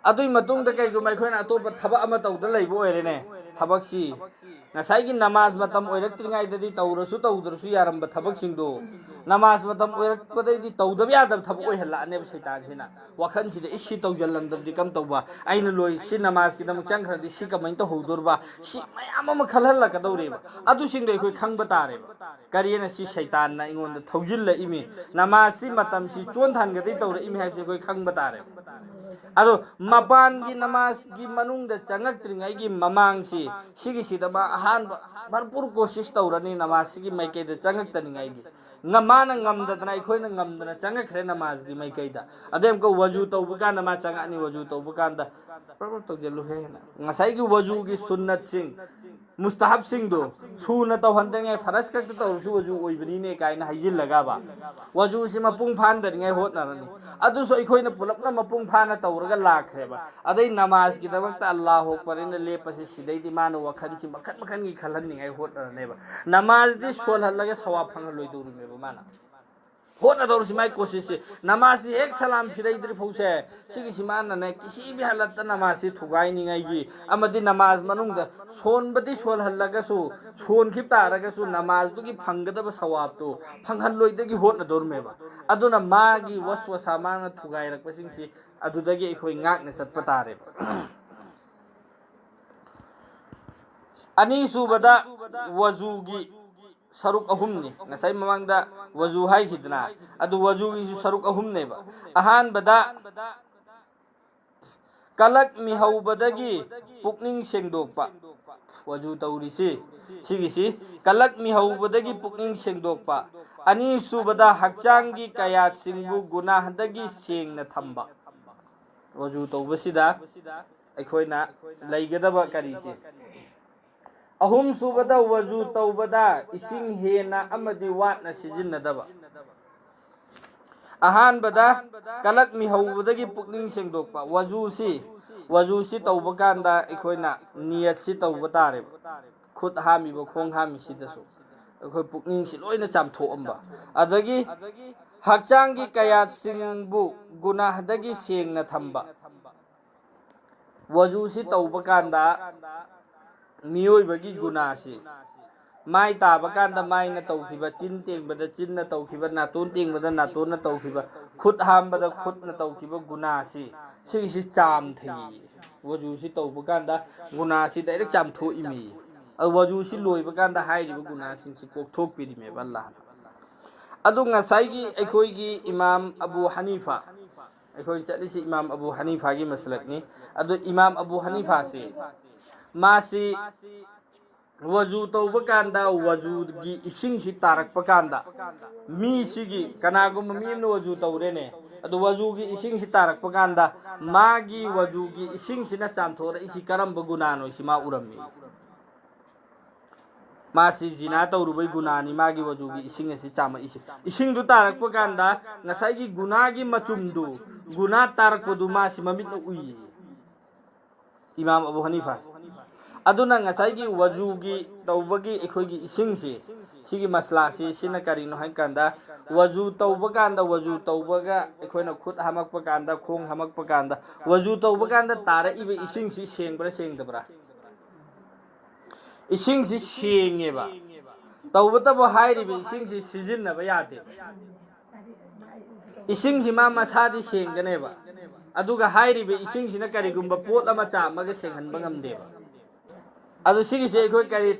अदुई मतुंग द कैगुम अखोयना अतोप थबक अमा तौद लैबो ओइरेने थबकसि ngसाई की नमाज मतम ओइरक्त्रिंगाई ददी तौरसु तौदरसु यारंबा थबक सिंगदो नमाज मतम ओइरक्पदैदि तौदब यादब थबक ओइहल्लानेब शैतानसिना वखनसिदे इसी तौजलंदबदि कम तौबा आइन लोइ सि नमाज की दम चंखरदि सि कमैन तो हौदोरबा सि मयाम अमा खलहल्लकदौरेबा अदु सिंगदो अखोय खंगबा तारेबा करियना सि शैतान ना इंगोंद थौजिल्ला इमी नमाज सि मतम सि चोन थानगदि तौर इमी हाइसे अखोय खंगबा तारेबा अदो मपान की नमाज की मनुंग द चंगक्त्रिंगाई की ममांग सि सिगी सिदबा अहान भरपूर कोशिश तौरनी नमाज की माइके द चंगक्तनिंगाई की ngamaana ngamdadana ikhoina ngamdana changakre namaz gi mai kaida adem ko waju tawbuka nama changani waju tawbuka da proper tawjelu he na ngasai gi waju gi sunnat sing mustahab sing do suna taw handengai faras ka taw su waju oibani ne kaina haijil laga ba waju si mapung phan daringai hot narani adu so ikhoina pulapna mapung phana tawraga lakhre ba adai namaz gi dabakta allah akbar ina lepasi sidai di manu wakhan si makhan makhan gi khalan ningai hot narane ba namaz di sol halaga sawab phang loi duru me mana होना दौर सिमाई कोशिश से नमाज एक सलाम फिरैद्री फौसे सिगी सिमान ने किसी भी हालत नमाज थुगाई निगाई गी अमदि नमाज मनुंग द सोनबदि सोल हल्लगसु सोन खिप तारगसु नमाज दुगी फंगदब सवाब तो फंगहल लोइदगी होना दौर मेबा अदुना मागी वसवसा मांग थुगाई रखपसिंग सि अदुदगी एखोय ngakne चटप तारे अनि सुबदा वजुगी सरुक अहुमनी ngasai mamangda waju hai khidna adu waju gi saruk ahum ne ba ahan bada kalak mi haubadagi pukning sengdokpa waju taurisi sigisi kalak mi haubadagi pukning sengdokpa ani subada hakchanggi kayat singbu gunahadagi sengna thamba waju taubasida aikhoina laigadaba karisi ꯑꯍꯨꯝ ꯁꯨꯕꯗ ꯋꯖꯨ ꯇꯧꯕꯗ ꯏꯁꯤꯡ ꯍꯦꯟꯅ ꯑꯃꯗꯤ ꯋꯥꯠꯅ ꯁꯤꯖꯤꯟꯅꯗꯕ ꯑꯍꯥꯟꯕꯗ ꯀꯂꯛ ꯃꯤꯍꯧꯕꯗꯒꯤ ꯄꯨꯛꯅꯤꯡ ꯁꯦꯡꯗꯣꯛꯄ ꯋꯖꯨꯁꯤ ꯇꯧꯕ ꯀꯥꯟꯗ ꯑꯩꯈꯣꯏꯅ ꯅꯤꯌꯠꯁꯤ ꯇꯧꯕ ꯇꯥꯔꯦꯕ ꯈꯨꯠ ꯍꯥꯝꯃꯤꯕ ꯈꯣꯡ ꯍꯥꯝꯃꯤꯁꯤꯗꯁꯨ ꯑꯩꯈꯣꯏ ꯄꯨꯛꯅꯤꯡꯁꯤ ꯂꯣꯏꯅ ꯆꯥꯝꯊꯣꯛꯑꯝꯕ ꯑꯗꯒꯤ ꯍꯛꯆꯥꯡꯒꯤ ꯀꯌꯥꯠꯁꯤꯡꯕꯨ ꯒꯨꯅꯥꯍꯗꯒꯤ ꯁꯦꯡꯅ ꯊꯝꯕ ꯋꯖꯨꯁꯤ ꯇꯧꯕ ꯀꯥꯟꯗ ꯃꯤꯑꯣꯏꯕꯒꯤ ꯒꯨꯅꯥꯁꯤ ꯃꯥꯏ ꯇꯥꯕ ꯀꯥꯟꯗ ꯃꯥꯏꯅ ꯇꯧꯈꯤꯕ ꯆꯤꯟ ꯇꯦꯡꯕꯗ ꯆꯤꯟꯅ ꯇꯧꯈꯤꯕ ꯅꯥꯇꯣꯟ ꯇꯦꯡꯕꯗ ꯅꯥꯇꯣꯟꯅ ꯇꯧꯈꯤꯕ ꯈꯨꯠ ꯍꯥꯝꯕꯗ ꯈꯨꯠꯅ ꯇꯧꯈꯤꯕ ꯒꯨꯅꯥꯁꯤ ꯁꯤꯒꯤꯁꯤ ꯆꯥꯝꯊꯩ ꯋꯖꯨꯁꯤ ꯇꯧꯕ ꯀꯥꯟꯗ ꯒꯨꯅꯥꯁꯤ ꯗꯥꯏꯔꯦꯛ ꯆꯥꯝꯊꯣꯛꯏꯃꯤ ꯑꯗꯨ ꯋꯖꯨꯁꯤ ꯂꯣꯏꯕ ꯀꯥꯟꯗ ꯍꯥꯏꯔꯤꯕ ꯒꯨꯅꯥꯁꯤꯡꯁꯤ ꯀꯣꯛꯊꯣꯛꯄꯤꯔꯤꯃꯦꯕ ꯑꯜꯂꯥꯍꯅ ꯑꯗꯨ ꯉꯁꯥꯏꯒꯤ ꯑꯩꯈꯣꯏꯒꯤ ꯏꯃꯥꯝ ꯑꯕꯨ ꯍꯅꯤꯐꯥ ꯑꯩꯈꯣꯏ ꯆꯠꯂꯤꯁꯤ ꯏꯃꯥꯝ ꯑꯕꯨ ꯍꯅꯤꯐꯥꯒꯤ ꯃꯁꯂꯛꯅꯤ ꯑꯗꯨ ꯏꯃꯥꯝ ꯑꯕꯨ ꯍꯅꯤꯐꯥꯁꯤ मासी वजू तौब कांदा वजूगी इसिंगसी तारकप कांदा मीसिगी कनागुम मीमन वजू तौरेने अदु वजूगी इसिंगसी तारकप कांदा मागी वजूगी इसिंगसिना चांथोर इसी करम गुनानो इसिमा उरम्मी मासी जिना तौरुबै गुनानी मागी वजूगी इसिंग असि चामा इसिंग दु तारकप कांदा ngसाइगी गुनागी मचुमदु गुना तारकपदु मासी ममितन उई इमाम अबू हनीफा अदुना ngसाइगी वजूगी तौबगी इखोगी इसिंगसी सिगी मसलासी सिना करिनो हाय कांदा वजू तौब कांदा वजू तौबगा इखोना खुद हमकप कांदा खोंग हमकप कांदा वजू तौब कांदा तारइबे इसिंगसी सेंगब्रा सेंगदब्रा इसिंगसी सेंगेबा तौबतबो हायरिबे इसिंगसी सिजिन्नबा यादे इसिंगसी मा मसादी सेंगनेबा अदुगा हायरिबे इसिंगसिना करिगुंबा पोट अमा चामगा सेंगहनबा ngamदेबा अदु सिगिसे इखोय करि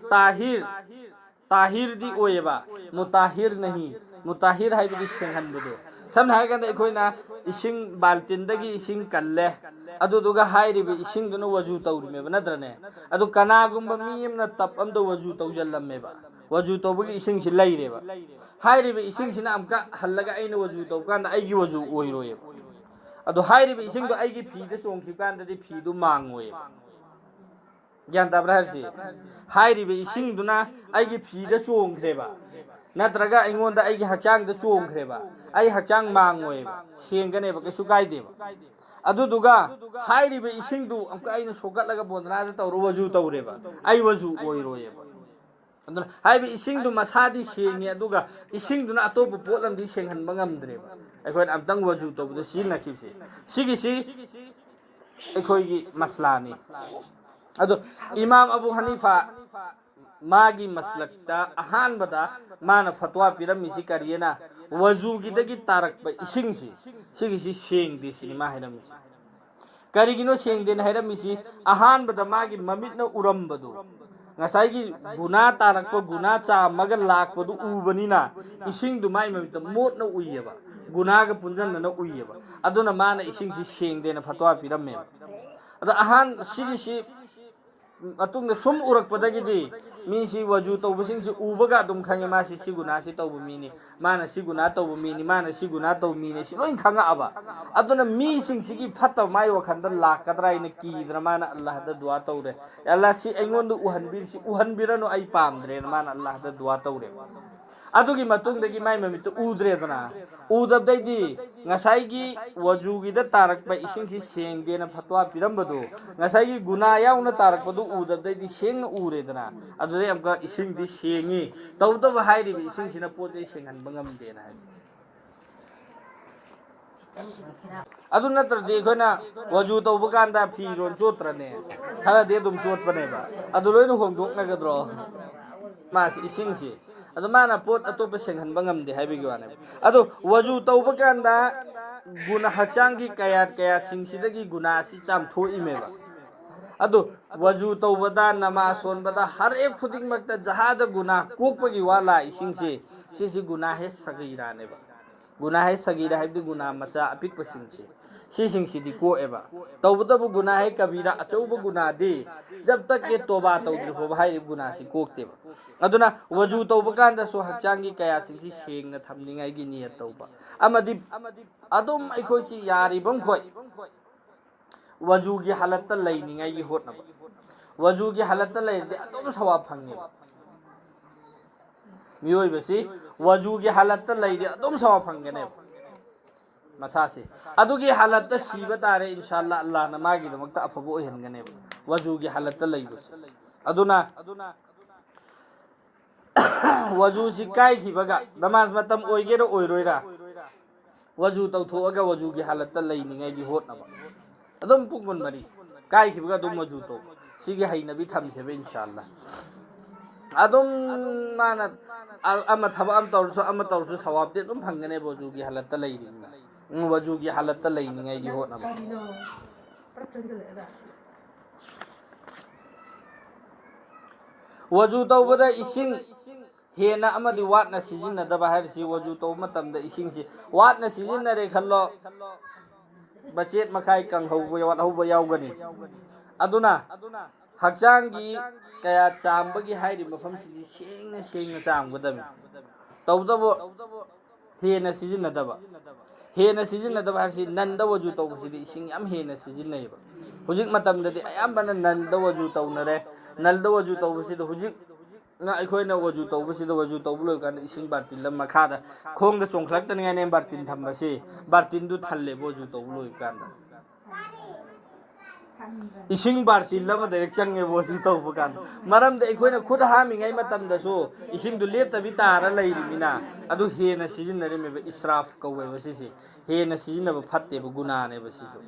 ताहिर दी ओयेबा मुताहिर नहीं मुताहिर हायबदी सेंगहनबदो समना हायगंदा इखोयना इसिंग बाल्टिनदगी इसिंग कल्ले अदुदुगा हायरिबे इसिंगदुना वजू तौरिमेबा नद्रने अदु कनागुंबा मीयमना तप अमदो वजू तौजल्लमेबा वजू तौबगी इसिंगसि लैरेबा हायरिबे इसिंगसिना अमका हल्लगा अइना वजू तौकांदा अइगी वजू ओइरोयेबा अदु हायरिबे इसिंगदो अइगी फीदा चोंखिकांददि फीदु मांगोयेबा ज्ञान ताब्रा हरसी हायरिबे इसिंगदुना अइगी फीदा चोंखरेबा नत्रगा अइंगोंदा अइगी हचांगदा चोंखरेबा अइ हचांग मांगोयेबा सेंगनेबा कैसु कायदेबा अदुदुगा हायरिबे इसिंगदु अमका अइना सोगतलगा बोंदनादा तौरो वजू तौरेबा अइ वजू ओइरोयेबा अदुना हायबे इसिंगदु मसादी सेंगे अदुगा इसिंगदुना अतोप पोटलमदि सेंगहनबा ngamdreba अखोइन अमतंग वजू तौबदा सिनखिबसे सिगिसी अखोइगी मसलानी अदो इमाम अबू हनीफा मागी मसलकता अहानबदा माना फतवा पिरमिसी करियना वजूगिदगी तारकबा इसिंगसी सिगिसी सेंगदि सिनि मा हैरमिसी करिगिनो सेंगदेन हैरमिसी अहानबदा मागी ममितना उरम्बदो ngसाइगी गुना तारकप गुना चामगा लाकपदु उबनिना इसिंगदु माइ ममित मोटना उइयेबा गुनागा पुंजनना उइयेबा अदुना माना इसिंगसी सेंगदेना फतवा पिरम्मे अदा अहान सिगिसी अतुंग सुम उरकपदगिदि मीसी वजू तौबसिंगसी उबगा अदुम खंगे मासी सिगुनासी तौब मीनी माना सिगुना तौब मीनी माना सिगुना तौब मीनी सि लोइन खंगा अबा अदुना मीसिंगसिगी फत्ता माइ वखंदा लाकदराइना कीदरा माना अल्लाहदा दुआ तौरे अल्लाह सि अइंगोंदु उहनबिरनो अइ पामद्रे माना अल्लाहदा दुआ तौरे अदुगी मतुंगदगी माइ ममित उद्रेदना उदबदैदि ngसाइगी वजूगिदा तारकपा इसिंगसि सेंगदेना फतवा पिरम्बदो ngसाइगी गुना याउना तारकपदु उदबदैदि सेंगना उरेदना अदुदे अमका इसिंगदि सेंगी तौदब हायरिबे इसिंगसिना पोजै सेंगहनबा ngamदेना हाय अदु नत्रदि अखोइना वजू तौब कांदा फीरोन चोत्रने खरादि अदुम चोटपनेबा अदु लोइना होंदोकनगद्रो मास इसिंगसि अदु माना पोट अतोप सेंगहनबा ngamदे हायबिगी वाने अदु वजू तौब कांदा गुना हचांगी कया सिंगसिदगी गुनासी चामथोइमेबा अदु वजू तौबदा नमाज सोनबदा हर एक खुदिंगमक्ता जहादा गुना कोकपगी वाला इसिंगसि सिसि गुना हे सगीरानेबा गुना है सगीरा है गुना मचा अपिक सिंगसी सिंगसीदी कोएबा तौबतबु गुना है कबीरा अचौब गुना दे जब तक के तोबा तौद्रिफो भाई गुना सि कोक्तेबा अदुना वजू तौब कांदसो हचांगी कया सिंगसी सेंगना थमनिंगाइगी नियत तौबा अमदि अदुम अखोइसी यारिबम खोय वजूगी हालत लैनिंगाइगी होतनबा वजूगी हालत लेरदे अदुम सवाब फंगे मियोय बसी वजूगी हालत लेरदे अदुम सवाब फंगने मसासे अदुगी हालत सीब तारे इंशाअल्लाह अल्लाह न मागी दमकता अफबो ओहनगने वजूगी हालत लेबस अदुना वजू सी काय खिबगा नमाज मतम ओइगेरो ओइरोइरा वजू तौथोअगा वजूगी हालत लेनिंगाई गी होतनबा अदुम पुगमन मरी काय खिबगा दुम वजू तो सिगे हैनबी थमसेबे इंशाअल्लाह अदुम माना अमा थबा अम तौरसु सवाबते अदुम फंगने वजूगी हालत लेनिंगा वजूगी हालत लेनिंगाई गी होतनबा वजू तौबदा इसिंग हेना अमदि वाटना सिजिन्नदबा हारसी वजू तौ मतमदा इसिंगसी वाटना सिजिन्नरे खल्लो बचेत मखाई कंगहौबो वाटहौबो यावगनी अदुना हक्चांगी कया चांबगी हाइरि मफमसिदि सेंगना चांगदमी तौदबो हेना सिजिन्नदबा हारसी नंदा वजू तौबसिदि इसिंग याम हेना सिजिन्नैबा हुजिक मतमददि अयाम्बना नंदा वजू तौनरे नलदा वजू तौबसिदि हुजिक ना अखोइना वजू तौबसिदि वजू तौबु लोइकान इसिंग बार्टिन लम मखादा खोंगदा चोंखलक्तनिगाने बार्टिन थम्बसे बार्टिन दु थल्ले वजू तौबु लोइकान इसिंग बार्टिन लम डायरेक्ट चंगे वजू तौबु कान मरमदे अखोइना खुद हामिङै मतमदसु इसिंग दु लेप्तबि तारा लैरिमिना अदु हेना सिजिन्नरेमेबा इसराफ कौवेबा सिसि हेना सिजिन्नबा फत्तेबा गुनानेबा सिसु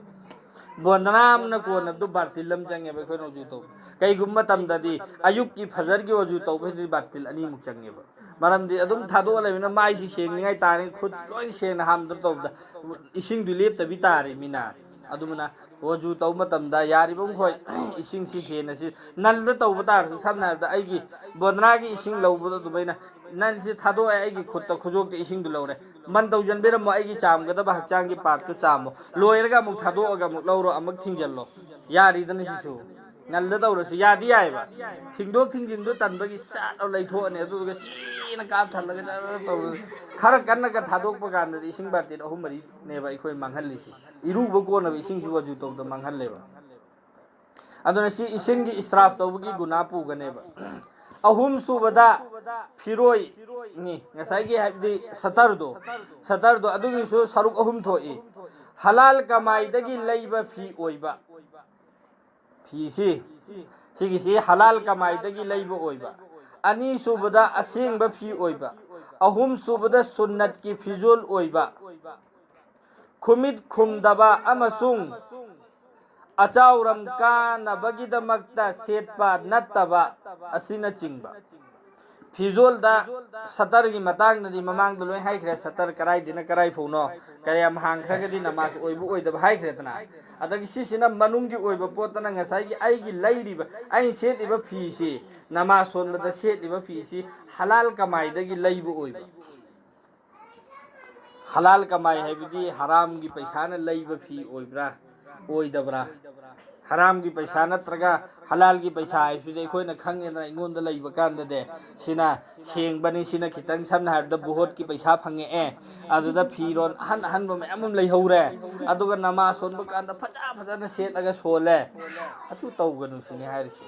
बोंदनामना कोनबदु बार्टिल लम चंगेबा अखोइना वजू तौबु कईगुम मतमददि अयुक्की फजरगी वजू तौबदि बार्टिल अनि मुक चंगेबा मरमदि अदुम थादो लेमिना माइसि सेंगनिङाइ तारे खुद लोइन सेंगना हामदर तौबदा इसिंग दु लेप्तबि तारे मिना अदुमना वजू तौ मतमदा यारिबम खोय इसिंग सि हेना सि नलदा तौबा तारसु समना हाबदा आइगी बोंदनागी इसिंग लौबदो दुबैना नल सि थादो आइगी खुदता खुजोकते इसिंग दु लौरे मन तौजनबेरमो आइगी चामगदबा हक्चांगी पार्टु चामो लोयरगा मुक थादोअगा मुक लौरो अमक थिंजल्लो यारिदना सिसु नलदा तौरसु यादी यायबा थिंदोक थिंजिंदो तनबगी साटो लैथोअने अदुगा सीना काप थल्लगा तौ खर कन्नगा थादोकपा कानदि इसिंग बार्टिन अहुम मरी नेबा इखोय मांगहल्लिसि इरुबो कोनबा इसिंग वजू तौदा मांगहल्लेबा अदुना सि इसिंगी इसराफ तौबगी गुना पुगनेबा अहुम सुबदा फिरोय नि ngसाइगी हाबदि सतरदो अदुगिसु सरुक अहुम थोई हलाल कमाईदगी लैबा फी ओइबा फीसी सिगिसी हलाल कमाईदगी लैबा ओइबा अनि सुबदा असेंगबा फी ओइबा अहुम सुबदा सुन्नत की फिजुल ओइबा खुमिद खुमदबा अमसुंग अचाउरम कानबगिदमक्ता सेटपा नत्तबा असिना चिंगबा फिजोलदा सतर की मतांगनदी ममांगदा लोय हाइख्रे सतर कराई दिना कराई फौनो कयाम हांख्रगदी नमाज ओइबु ओइदबा हाइख्रेतना अदगी सिसिना मनुंगी ओइबा पोतना ngसाइगी आइगी लैरिबा आइ सेटलिबा फीसी नमाज सोनबदा सेटलिबा फीसी हलाल कमाईदगी लैबु ओइबा हलाल कमाई हैबिदी हराम की पैसाना लैबा फी ओइब्रा ओइदबरा हराम की पैसा नत्रगा हलाल की पैसा है अखोइना खंगेना इगोंदा लैबा कांददे सिना सेंगबनी सिना खितंग समना हाबदा बुहोत की पैसा फंगे अदुदा फीरोन अहन अहन मयम लैहौरे अदुगा नमाज सोनबा कांदा फजा फजाना सेटलगा सोले अतु तौगनु सिनि हारिसि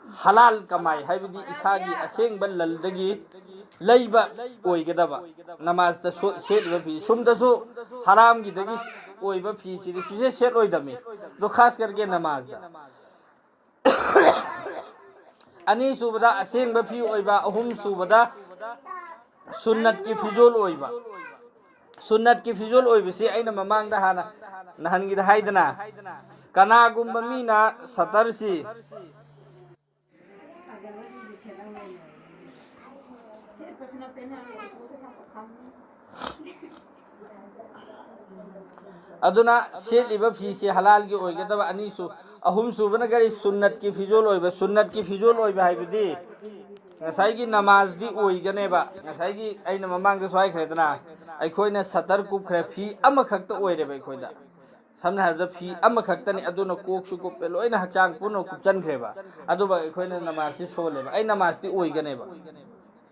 हलाल कमाई हैबिदी इसागी असेंगबा ललदगी लैबा ओइगदबा नमाज ता सेटबा फी सुमदसु हराम की दगी ओइबा फी सिदि सिसे सेट ओइदमे दो खास करके नमाज दा अनि सुबदा असेंगबा फी ओइबा अहुम सुबदा सुन्नत की फिजुल ओइबा सुन्नत की फिजुल ओइबसी आइना ममांगदा हाना नहनगिदा हाइदना कनागुम्बा मीना सतरसी अदुना सेलिबा फीसी हलाल की ओइगदबा अनीसु अहुम सुबना गरी सुन्नत की फिजुल ओइबा सुन्नत की फिजुल ओइबा हाइबदी ngसाइगी नमाज दी ओइगनेबा ngसाइगी आइना ममांगदा स्वाइ खरेदना अखोइना सतर कुखरे फी अमखक्ता ओइरेबा अखोइदा समना हाबदा फी अमखक्तनी अदुना कोकसु कुपे लोइना हचांग पुनो कुपचनखरेबा अदुबा अखोइना नमाज सी सोलेबा आई नमाज दी ओइगनेबा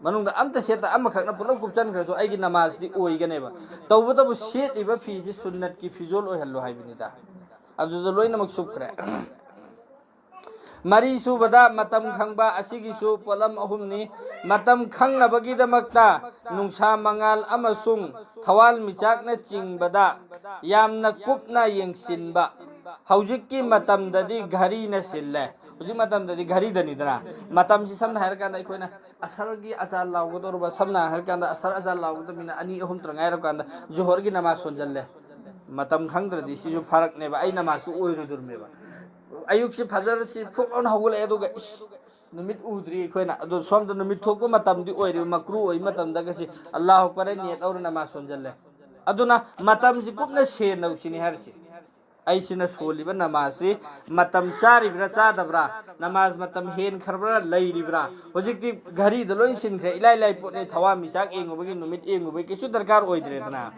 मनुंगदा अमता सेता अमखक्ना पुलो कुपचनखरेसो आइगी नमाज दी ओइगनेबा तौबदबु सेटलिबा फीसी सुन्नत की फिजुल ओइहल्लो हाइबिनिदा अदुदा लोइना मक सुपखरे Mari subada matam khangba asigisu polam ahumni matam khangnabagidamagta nungsa mangal amasung thawal michakna chingbada yamna kupna yengsinba haujikki matamdadi ghari na sille hujik matamdadi ghari danidana matam si samna hairkanda ikoina asargi azal lawgodorba samna hairkanda asar azal lawgodamina ani ahum trangairkanda johorgi namaz sonjalle matam khangdradi sisu farak neba ai namazu oirudurmeba ayuk si fajar si phokon hawul edu ga numit udri khoina ado somda numit thokko matam di oiri makru oi matam da si allah akbar ni taur namaz sonjalle aduna matam si kupna se nau sini harsi ai sina soliba namaz si matam chari bra cha dabra namaz matam hen kharbra leiribra hojikti ghari da loin sin khre ilai lai potne thawa misak engobagi numit engobagi kisu darkar oidre dana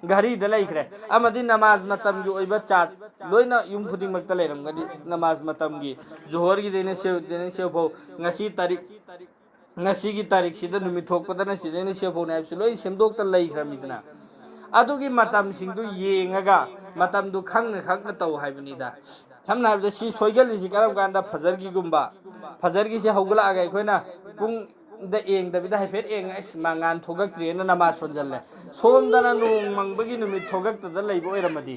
ghari da laikre amadi namaz matam gi oiba chat loina yum khuding makta leram gadi namaz matam gi johor gi dene se bho ngasi gi tarik sida numit thok padana sida ne se bho na absu loi semdok ta laikra midna adu gi matam sing du yengaga matam du khangna taw haibani da samna habda si soigal si karam kanda fajar gi gumba fajar gi se hawgala aga khoina pung da eng da bida haifet eng as mangan thogak trena namaz sonjalle somdana nung mangbagi numit thogak ta da leibo eramadi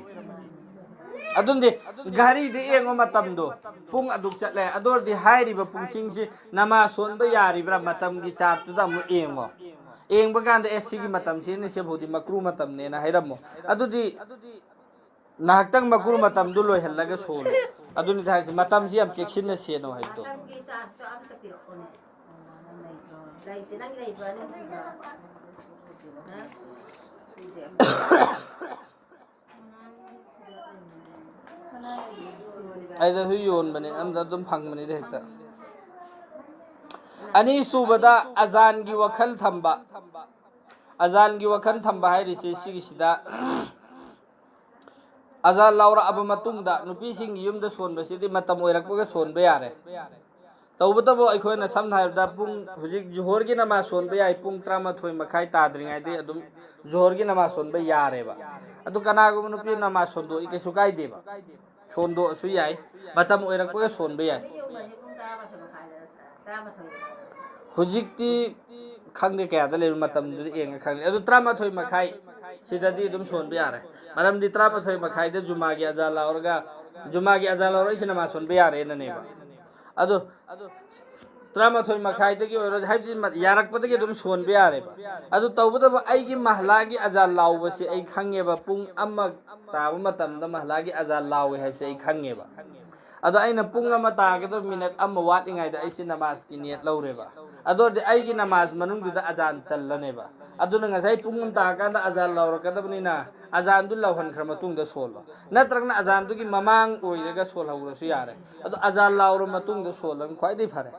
adunde gari de engo matamdo pung aduk chatle ador di hairi ba pungsing si namaz sonba yari bra matam gi chat tu da mu engo engba ganda esigi matam si ne se bodi makru matam ne na hairamo adudi nahaktang makru matam du loi helaga sol aduni thai si matam si am cheksin na se no haito aida hu yon bane amda dum phang bane de hekta ani subada azan gi wakhal thamba hai risi sigi sida azan laura aba matungda nupi sing yumda sonba sidi matam oirakpaga sonba yare tawbutabo aikoina samna haibda pung hujik johor gi namaz sonba yai pung 13 makhai tadringai de adum johor gi namaz sonba yare ba adu kanago nupi namaz sondo ike sukai deba sondo su yai matam oirakpaga sonba yai hujikti khangde kaya da le matam du eng khangde adu 13 makhai sidadi dum sonba yare maram di 13 makhai de juma gi azal laurga isina ma sonba yare na neba ado 13 makhai de gi oro haibji yarak pade gi dum sonba yare ba adu tawbada ba ai gi mahla gi azal law si ai khange ba pung amma ta matam da mahla gi azal law hai se ai khange ba ado aina pung ama ta ga do minute amma wat ingai da isi namaz ki niyat laure ba ado de ai gi namaz manung da azan challane ba adu na ngasai pung ta ga da azan laur ka da bnina azan du lawhan khra matung da sol ba natrang na azan du gi mamang oirega sol hawra su yare ado azan laur matung da sol ang khwai dei phare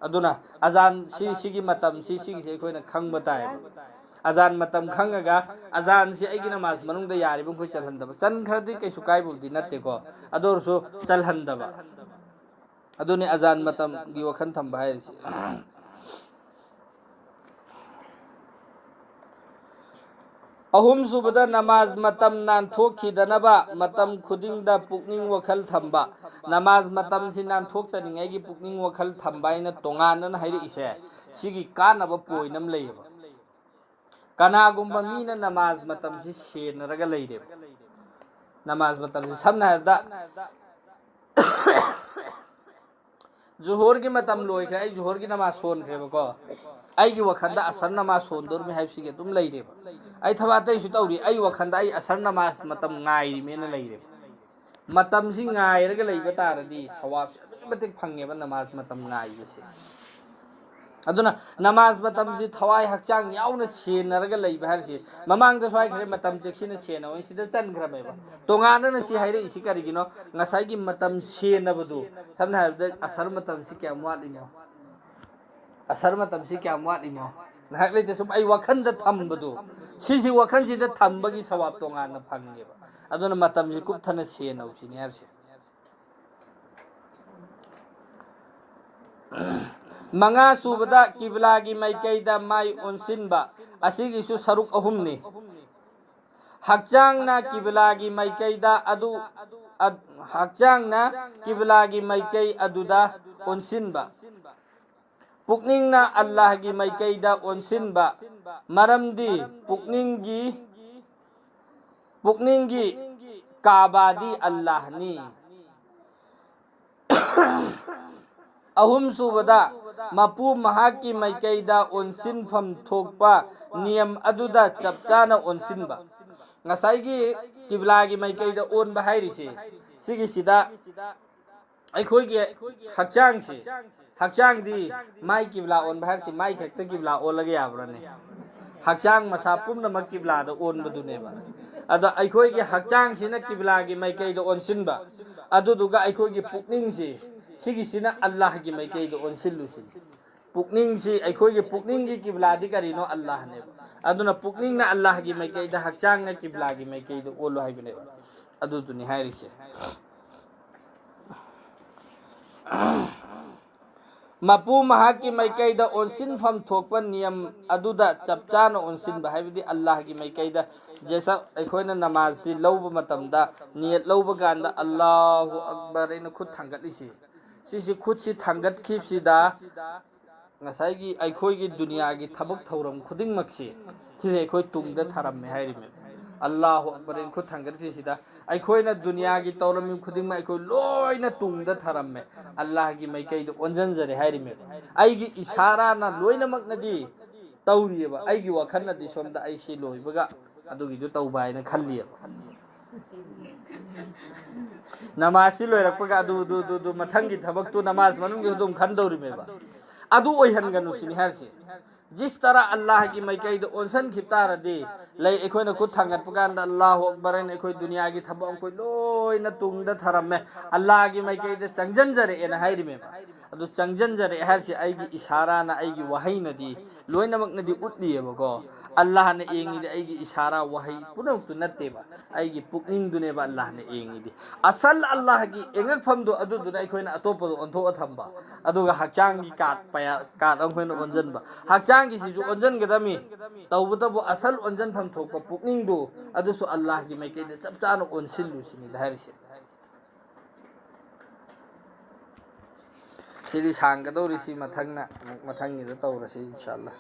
aduna azan si gi matam si gi se khoina khang batai azan matam khangaga azan si aigi namaz manung da yari bung khoi chalhandaba chan khardi kai sukai budi natte ko ador so chalhandaba aduni azan matam gi wakhan thamba hai si ahum subada namaz matam nan thokhi danaba matam khuding da pukning wakhal thamba namaz matam si nan thok ta ningai gi pukning wakhal thamba ina tongan nan hairi ise sigi kanaba poinam leiba kanagumba mina namaz matam si senaraga leire namaz matam si samna habda johor gi matam loi khai johor gi namaz son khre ko ai gi wakhanda asar namaz son dor mi haibsi ge tum leire ai thaba tai su tauri ai wakhanda ai asar namaz matam ngai mena leire matam si ngai raga leiba taradi sawab batik phange ba namaz matam ngai bese aduna namaz matam si thawai hakchang yauna senaraga leiba harsi mamang da swai khre matam cheksina sena oi sida chan gra meba tongana na si haire isi kari gino ngasai gi matam sena badu samna habda asar matam si kya mwat imo asar matam si kya mwat imo nahak le te sum ai wakhan da tham badu si wakhan si da tham bagi sawab tongana phange ba aduna matam si kup thana sena usini harsi manga subada kibla gi maikai da mai onsinba asigi su saruk ahumni Hakchangna kiblagi maikaida adu hakchangna kiblagi maikai aduda onsinba. Pukningna Allahgi maikaida onsinba. Maramdi pukningi kabadi Allah ni. Ahum subada mapu mahaki maikaida onsin pham thokpa niyam aduda chapchana onsinba. Ngasaigi kiblagi maikaida onba hairisi sigi sida aikhoigi hakchang di mai kibla onba hairisi mai khakta kibla olaga yabrane hakchang masa pumnamak kibla da onba duneba ada aikhoigi hakchang sina kiblagi maikaida onsinba aduduga aikhoigi pukning sigi sina Allah gi maikaida onsillusin pukning aikhoigi pukning gi kibla di karino Allah ne aduna pukning na Allah gi maikaida hakchang na kibla gi maikaida olu haibne aduduni hairise mapu mahaki maikaida onsin pham thokpa niyam aduda chapchana onsin ba haibidi Allah gi maikaida jesa aikhoina namaz si lawba matamda niyat lawba ganda Allahu akbar ina khut thangatlisi sisi khut si thangat khipsida ngasaigi aikhoigi duniya gi thabak thauram khuding maksi sisi aikoi tungda tharamme hairime Allahu akbar in khut thangat khipsida aikhoina duniya gi tawrami khuding ma aikoi loina tungda tharamme Allah gi maikaida onjanjare hairime aigi ishara na loina maknadi tawriyeba aigi wakhanna di somda ai si loibaga adugi du tawba ina khalliyeba namasi loirakpaga adu mathangi thabaktu namaz manung gi dum khandawrimeba adu oihanganu sini harsi जिस तरह अल्लाह की मैकई ओनसन खिप्तार दे लई एखोइना खुद थांगत पकान अल्लाहु अकबर ने एखोइ दुनिया की थबम कोइ लोइना तुंगद थरमे अल्लाह की मैकई दे चंगजनजरे एना हाइरिमे अदु चंगजनजरे हरसि आइगी इशारा ना आइगी वहाई नदी लोइना मकनदी उतलिएबको अल्लाह ने एंगिदे आइगी इशारा वहाई पुनौतु नत्तेबा आइगी पुकनिंग दुनेबा अल्लाह ने एंगिदे असल अल्लाह की एंगक फमदो अदु दुना एखोइना अतोपो ओंथो अथंबा अदुगा हकचांगी काट पया काट अंखोइना ओंजनबा हकचांग की सिजु ओंजन गदमी तौबतबो असल ओंजन फम थोकपा पुकनिंग दो अदुसु अल्लाह की मैकेदे चपचानो ओंसिलु सिनि धारिसे सिरि सांगदौरिसि मथंगना मथंगिदा तौरसि इंशाअल्लाह।